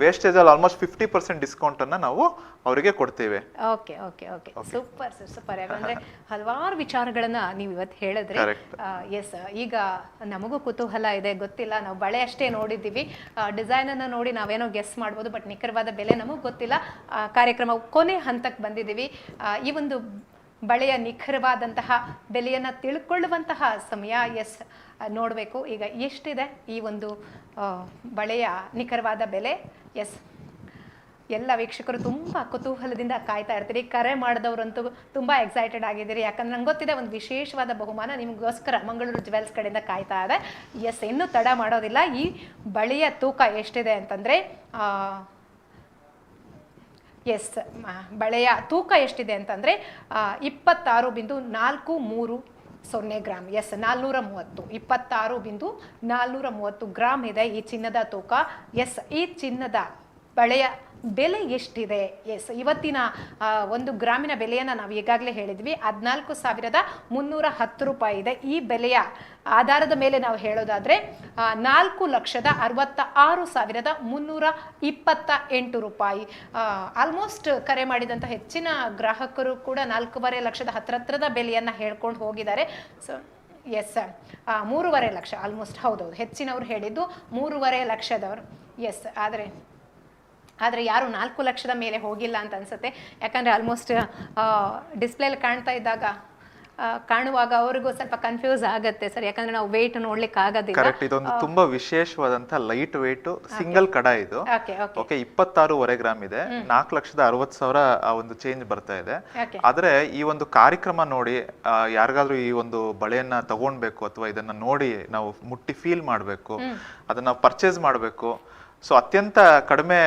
ವೇಸ್ಟೇಜ್ ಅಲ್ಲಿ ಆಲ್ಮೋಸ್ಟ್ 50% ಡಿಸ್ಕೌಂಟ್ ಅನ್ನ ನಾವು ಅವರಿಗೆ ಕೊಡ್ತೇವೆ. Okay okay okay, super sir, super. ಯಾಕಂದ್ರೆ ಹಲವಾರು ವಿಚಾರಗಳನ್ನ ನೀವು ಇವತ್ತು ಹೇಳಿದ್ರೆ. ಎಸ್, ಈಗ ನಮಗೂ ಕುತೂಹಲ ಇದೆ. ಗೊತ್ತಿಲ್ಲ, ನಾವು ಬಳೆ ಅಷ್ಟೇ ನೋಡಿದ್ದೀವಿ, ಡಿಸೈನ್ ಅನ್ನ ನೋಡಿ ನಾವೇನೋ ಗೆಸ್ ಮಾಡ್ಬೋದು, ಬಟ್ ನಿಖರವಾದ ಬೆಲೆ ನಮಗ್ ಗೊತ್ತಿಲ್ಲ. ಕಾರ್ಯಕ್ರಮ ಕೊನೆ ಹಂತಕ್ಕೆ ಬಂದಿದ್ದೀವಿ. ಈ ಒಂದು ಬಳೆಯ ನಿಖರವಾದಂತಹ ಬೆಲೆಯನ್ನ ತಿಳ್ಕೊಳ್ಳುವಂತಹ ಸಮಯ. ಎಸ್, ನೋಡಬೇಕು ಈಗ ಎಷ್ಟಿದೆ ಈ ಒಂದು ಬಳೆಯ ನಿಖರವಾದ ಬೆಲೆ. ಎಸ್, ಎಲ್ಲ ವೀಕ್ಷಕರು ತುಂಬಾ ಕುತೂಹಲದಿಂದ ಕಾಯ್ತಾ ಇರ್ತೀರಿ. ಕರೆ ಮಾಡಿದವರಂತೂ ತುಂಬಾ ಎಕ್ಸೈಟೆಡ್ ಆಗಿದ್ದೀರಿ. ಯಾಕಂದ್ರೆ ನಂಗೆ ಗೊತ್ತಿದೆ, ಒಂದು ವಿಶೇಷವಾದ ಬಹುಮಾನ ನಿಮಗೋಸ್ಕರ ಮಂಗಳೂರು ಜ್ಯುವೆಲ್ಸ್ ಕಡೆಯಿಂದ ಕಾಯ್ತಾ ಇದೆ. ಎಸ್, ಇನ್ನೂ ತಡ ಮಾಡೋದಿಲ್ಲ. ಈ ಬಳೆಯ ತೂಕ ಎಷ್ಟಿದೆ ಅಂತಂದ್ರೆ, ಎಸ್, ಬಳೆಯ ತೂಕ ಎಷ್ಟಿದೆ ಅಂತಂದ್ರೆ 26.430 ಗ್ರಾಮ್. ಎಸ್, 430, 26.430 ಗ್ರಾಮ್ ಇದೆ ಈ ಚಿನ್ನದ ತೂಕ. ಎಸ್, ಈ ಚಿನ್ನದ ಬಳೆಯ ಬೆಲೆ ಎಷ್ಟಿದೆ? ಎಸ್, ಇವತ್ತಿನ 1 ಗ್ರಾಮಿನ ಬೆಲೆಯನ್ನು ನಾವು ಈಗಾಗಲೇ ಹೇಳಿದ್ವಿ, 14,310 ರೂಪಾಯಿ ಇದೆ. ಈ ಬೆಲೆಯ ಆಧಾರದ ಮೇಲೆ ನಾವು ಹೇಳೋದಾದ್ರೆ 4,66,328 ರೂಪಾಯಿ. ಆಲ್ಮೋಸ್ಟ್ ಕರೆ ಮಾಡಿದಂಥ ಹೆಚ್ಚಿನ ಗ್ರಾಹಕರು ಕೂಡ 4.5 ಲಕ್ಷದ ಹತ್ತಿರದ ಬೆಲೆಯನ್ನ ಹೇಳ್ಕೊಂಡು ಹೋಗಿದ್ದಾರೆ. ಸೊ ಎಸ್, 3.5 ಲಕ್ಷ ಆಲ್ಮೋಸ್ಟ್, ಹೌದೌದು, ಹೆಚ್ಚಿನವ್ರು ಹೇಳಿದ್ದು 3.5 ಲಕ್ಷದವರು. ಎಸ್, ಆದರೆ ಯಾರು 4 ಲಕ್ಷದ ಮೇಲೆ ಹೋಗಿಲ್ಲ ಅಂತ ಅನ್ಸುತ್ತೆ. ಯಾಕಂದ್ರೆ ಆಲ್ಮೋಸ್ಟ್ ಡಿಸ್ಪ್ಲೇಲಿ ಕಾಣುವಾಗ ಅವ್ರಿಗೂ ಸ್ವಲ್ಪ ಕನ್ಫ್ಯೂಸ್ ಆಗತ್ತೆ ಸರ್, ಯಾಕಂದ್ರೆ ನಾವು ವೇಟ್ ನೋಡ್ಲಿಕ್ಕೆ ಆಗೋದಿಲ್ಲ. ಕರೆಕ್ಟ್, ಇದೊಂದು ತುಂಬಾ ವಿಶೇಷವಾದಂತಹ ಲೈಟ್ ವೇಟ್ ಸಿಂಗಲ್ ಕಡ ಇದು. ಓಕೆ, 26.5 ಗ್ರಾಮ್ ಇದೆ, 4,60,000 ಆ ಒಂದು ಚೇಂಜ್ ಬರ್ತಾ ಇದೆ. ಆದ್ರೆ ಈ ಒಂದು ಕಾರ್ಯಕ್ರಮ ನೋಡಿ ಯಾರಿಗಾದ್ರೂ ಈ ಒಂದು ಬಳೆಯನ್ನ ತಗೊಂಡ್ಬೇಕು ಅಥವಾ ಇದನ್ನ ನೋಡಿ ನಾವು ಮುಟ್ಟಿ ಫೀಲ್ ಮಾಡ್ಬೇಕು, ಅದನ್ನ ಪರ್ಚೇಸ್ ಮಾಡ್ಬೇಕು, ಸೊ ಅತ್ಯಂತ ಕಡಿಮೆ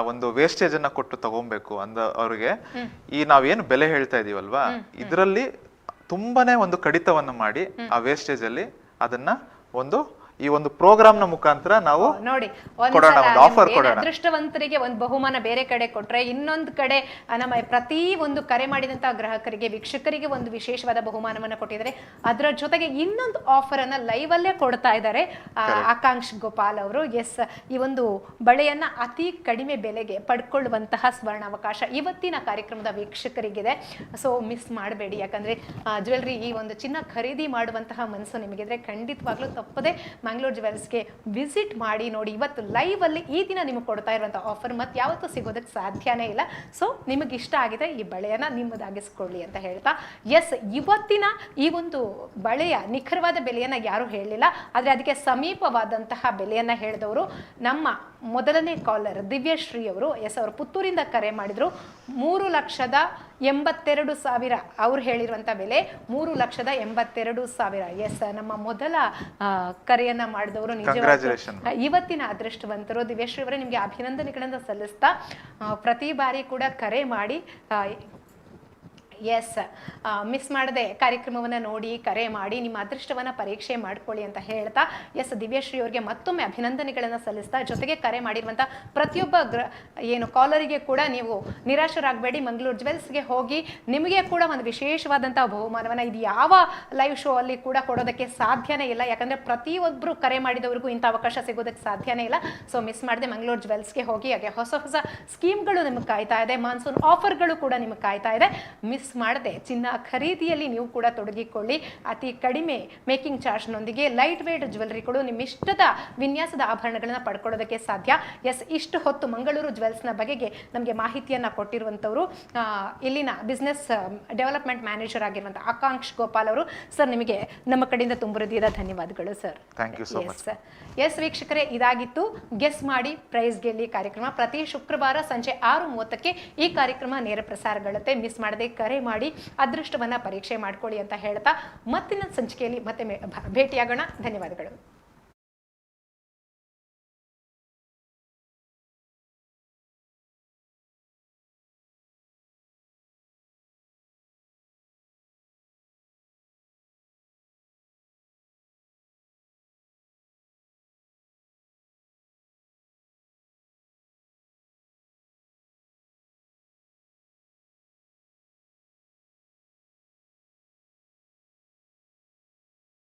ಒಂದು ವೇಸ್ಟೇಜ್ ಅನ್ನ ಕೊಟ್ಟು ತಗೊಬೇಕು ಅಂದ ಅವ್ರಿಗೆ ಈ ನಾವೇನು ಬೆಲೆ ಹೇಳ್ತಾ ಇದೀವಲ್ವಾ, ಇದರಲ್ಲಿ ತುಂಬಾನೇ ಒಂದು ಕಡಿತವನ್ನು ಮಾಡಿ ಆ ವೇಸ್ಟೇಜ್ ಅಲ್ಲಿ ಅದನ್ನ ಈ ಒಂದು ಪ್ರೋಗ್ರಾಮ್ ನ ಮುಖಾಂತರ ನಾವು ನೋಡಿ, ಅದೃಷ್ಟವಂತರಿಗೆ ಒಂದು ಬಹುಮಾನ ಬೇರೆ ಕಡೆ ಕೊಟ್ರೆ, ಇನ್ನೊಂದು ಕಡೆ ನಮ್ಮ ಪ್ರತಿ ಒಂದು ಕರೆ ಮಾಡಿದಂತಹ ಗ್ರಾಹಕರಿಗೆ, ವೀಕ್ಷಕರಿಗೆ ಒಂದು ವಿಶೇಷವಾದ ಬಹುಮಾನವನ್ನ ಕೊಟ್ಟಿದ್ದಾರೆ. ಅದರ ಜೊತೆಗೆ ಇನ್ನೊಂದು ಆಫರ್ ಅನ್ನ ಲೈವ್ ಅಲ್ಲೇ ಕೊಡ್ತಾ ಇದ್ದಾರೆ ಆಕಾಂಕ್ಷ್ ಗೋಪಾಲ್ ಅವರು. ಎಸ್, ಈ ಒಂದು ಬಳೆಯನ್ನ ಅತಿ ಕಡಿಮೆ ಬೆಲೆಗೆ ಪಡ್ಕೊಳ್ಳುವಂತಹ ಸ್ವರ್ಣಾವಕಾಶ ಇವತ್ತಿನ ಕಾರ್ಯಕ್ರಮದ ವೀಕ್ಷಕರಿಗಿದೆ. ಸೊ ಮಿಸ್ ಮಾಡಬೇಡಿ. ಯಾಕಂದ್ರೆ ಜ್ಯುವೆಲ್ರಿ, ಈ ಒಂದು ಚಿನ್ನ ಖರೀದಿ ಮಾಡುವಂತಹ ಮನಸ್ಸು ನಿಮಗಿದ್ರೆ ಖಂಡಿತವಾಗ್ಲೂ ತಪ್ಪದೆ ಮಂಗಳೂರು ಜ್ಯುವೆಲ್ಸ್ಗೆ ವಿಸಿಟ್ ಮಾಡಿ ನೋಡಿ. ಇವತ್ತು ಲೈವ್ ಅಲ್ಲಿ ಈ ದಿನ ನಿಮಗೆ ಕೊಡ್ತಾ ಇರುವಂತಹ ಆಫರ್ ಮತ್ತೆ ಯಾವತ್ತೂ ಸಿಗೋದಕ್ಕೆ ಸಾಧ್ಯನೇ ಇಲ್ಲ. ಸೊ ನಿಮಗೆ ಇಷ್ಟ ಆಗಿದೆ ಈ ಬಳೆಯನ್ನ ನಿಮ್ಮದಾಗಿಸ್ಕೊಳ್ಳಿ ಅಂತ ಹೇಳ್ತಾ, ಎಸ್, ಇವತ್ತಿನ ಈ ಒಂದು ಬಳೆಯ ನಿಖರವಾದ ಬೆಲೆಯನ್ನ ಯಾರು ಹೇಳಲಿಲ್ಲ, ಆದ್ರೆ ಅದಕ್ಕೆ ಸಮೀಪವಾದಂತಹ ಬೆಲೆಯನ್ನ ಹೇಳಿದವರು ನಮ್ಮ ಮೊದಲನೇ ಕಾಲರ್ ದಿವ್ಯಶ್ರೀ ಅವರು. ಎಸ್, ಅವರು ಪುತ್ತೂರಿಂದ ಕರೆ ಮಾಡಿದ್ರು. 3,82,000 ಅವ್ರು ಹೇಳಿರುವಂತ ಬೆಲೆ 3,82,000. ಎಸ್, ನಮ್ಮ ಮೊದಲ ಕರೆಯನ್ನ ಮಾಡಿದವರು ನಿಜವಾಗ್ಲೂ ಇವತ್ತಿನ ಅದೃಷ್ಟವಂತರು. ದಿವ್ಯಶ್ರೀ ಅವರೇ, ನಿಮ್ಗೆ ಅಭಿನಂದನೆಗಳನ್ನ ಸಲ್ಲಿಸ್ತಾ ಪ್ರತಿ ಬಾರಿ ಕೂಡ ಕರೆ ಮಾಡಿ ಎಸ್, ಮಿಸ್ ಮಾಡದೆ ಕಾರ್ಯಕ್ರಮವನ್ನು ನೋಡಿ ಕರೆ ಮಾಡಿ ನಿಮ್ಮ ಅದೃಷ್ಟವನ್ನ ಪರೀಕ್ಷೆ ಮಾಡ್ಕೊಳ್ಳಿ ಅಂತ ಹೇಳ್ತಾ ಎಸ್ ದಿವ್ಯಶ್ರೀ ಅವರಿಗೆ ಮತ್ತೊಮ್ಮೆ ಅಭಿನಂದನೆಗಳನ್ನು ಸಲ್ಲಿಸ್ತಾ ಜೊತೆಗೆ ಕರೆ ಮಾಡಿರುವಂಥ ಪ್ರತಿಯೊಬ್ಬ ಕಾಲರಿಗೆ ಕೂಡ ನೀವು ನಿರಾಶರಾಗಬೇಡಿ. ಮಂಗಳೂರು ಜ್ಯುವೆಲ್ಸ್ಗೆ ಹೋಗಿ ನಿಮಗೆ ಕೂಡ ಒಂದು ವಿಶೇಷವಾದಂತಹ ಬಹುಮಾನವನ್ನ ಇದು ಯಾವ ಲೈವ್ ಶೋ ಅಲ್ಲಿ ಕೂಡ ಕೊಡೋದಕ್ಕೆ ಸಾಧ್ಯನೇ ಇಲ್ಲ. ಯಾಕಂದ್ರೆ ಪ್ರತಿಯೊಬ್ಬರು ಕರೆ ಮಾಡಿದವರಿಗೂ ಇಂಥ ಅವಕಾಶ ಸಿಗೋದಕ್ಕೆ ಸಾಧ್ಯನೇ ಇಲ್ಲ. ಸೊ ಮಿಸ್ ಮಾಡದೆ ಮಂಗಳೂರು ಜ್ಯುವೆಲ್ಸ್ಗೆ ಹೋಗಿ ಹಾಗೆ ಹೊಸ ಹೊಸ ಸ್ಕೀಮ್ಗಳು ನಿಮಗೆ ಕಾಯ್ತಾ ಇದೆ, ಮಾನ್ಸೂನ್ ಆಫರ್ಗಳು ಕೂಡ ನಿಮಗೆ ಕಾಯ್ತಾ ಇದೆ. ಮಿಸ್ ಮಾಡದೆ ಚಿನ್ನ ಖರೀದಿಯಲ್ಲಿ ನೀವು ಕೂಡ ತೊಡಗಿಕೊಳ್ಳಿ. ಅತಿ ಕಡಿಮೆ ಮೇಕಿಂಗ್ ಚಾರ್ಜ್ನೊಂದಿಗೆ ಲೈಟ್ ವೇಟ್ ಜ್ಯುವೆಲ್ಲರಿಗಳು ನಿಮ್ಮ ಇಷ್ಟದ ವಿನ್ಯಾಸದ ಆಭರಣಗಳನ್ನ ಪಡ್ಕೊಳ್ಳೋದಕ್ಕೆ ಸಾಧ್ಯ. ಎಸ್, ಇಷ್ಟು ಹೊತ್ತು ಮಂಗಳೂರು ಜ್ಯುವೆಲ್ಸ್ನ ಬಗೆಗೆ ನಮಗೆ ಮಾಹಿತಿಯನ್ನ ಕೊಟ್ಟಿರುವಂಥವ್ರು ಇಲ್ಲಿನ ಬಿಸ್ನೆಸ್ ಡೆವಲಪ್ಮೆಂಟ್ ಮ್ಯಾನೇಜರ್ ಆಗಿರುವಂಥ ಆಕಾಂಕ್ಷ್ ಗೋಪಾಲ್ ಅವರು. ಸರ್, ನಿಮಗೆ ನಮ್ಮ ಕಡೆಯಿಂದ ತುಂಬ ಹೃದಯದ ಧನ್ಯವಾದಗಳು sir. Thank you so much. Yes ವೀಕ್ಷಕರೇ, ಇದಾಗಿತ್ತು ಗೆಸ್ ಮಾಡಿ ಪ್ರೈಸ್ ಗೆಲ್ಲಿ ಕಾರ್ಯಕ್ರಮ. ಪ್ರತಿ ಶುಕ್ರವಾರ ಸಂಜೆ 6:30ಕ್ಕೆ ಈ ಕಾರ್ಯಕ್ರಮ ನೇರ ಪ್ರಸಾರಗೊಳ್ಳುತ್ತೆ. ಮಿಸ್ ಮಾಡದೆ ಕರೆ ಮಾಡಿ ಅದೃಷ್ಟವನ್ನ ಪರೀಕ್ಷೆ ಮಾಡ್ಕೊಳ್ಳಿ ಅಂತ ಹೇಳ್ತಾ ಮತ್ತಿನ ಸಂಚಿಕೆಯಲ್ಲಿ ಮತ್ತೆ ಭೇಟಿಯಾಗೋಣ. ಧನ್ಯವಾದಗಳು.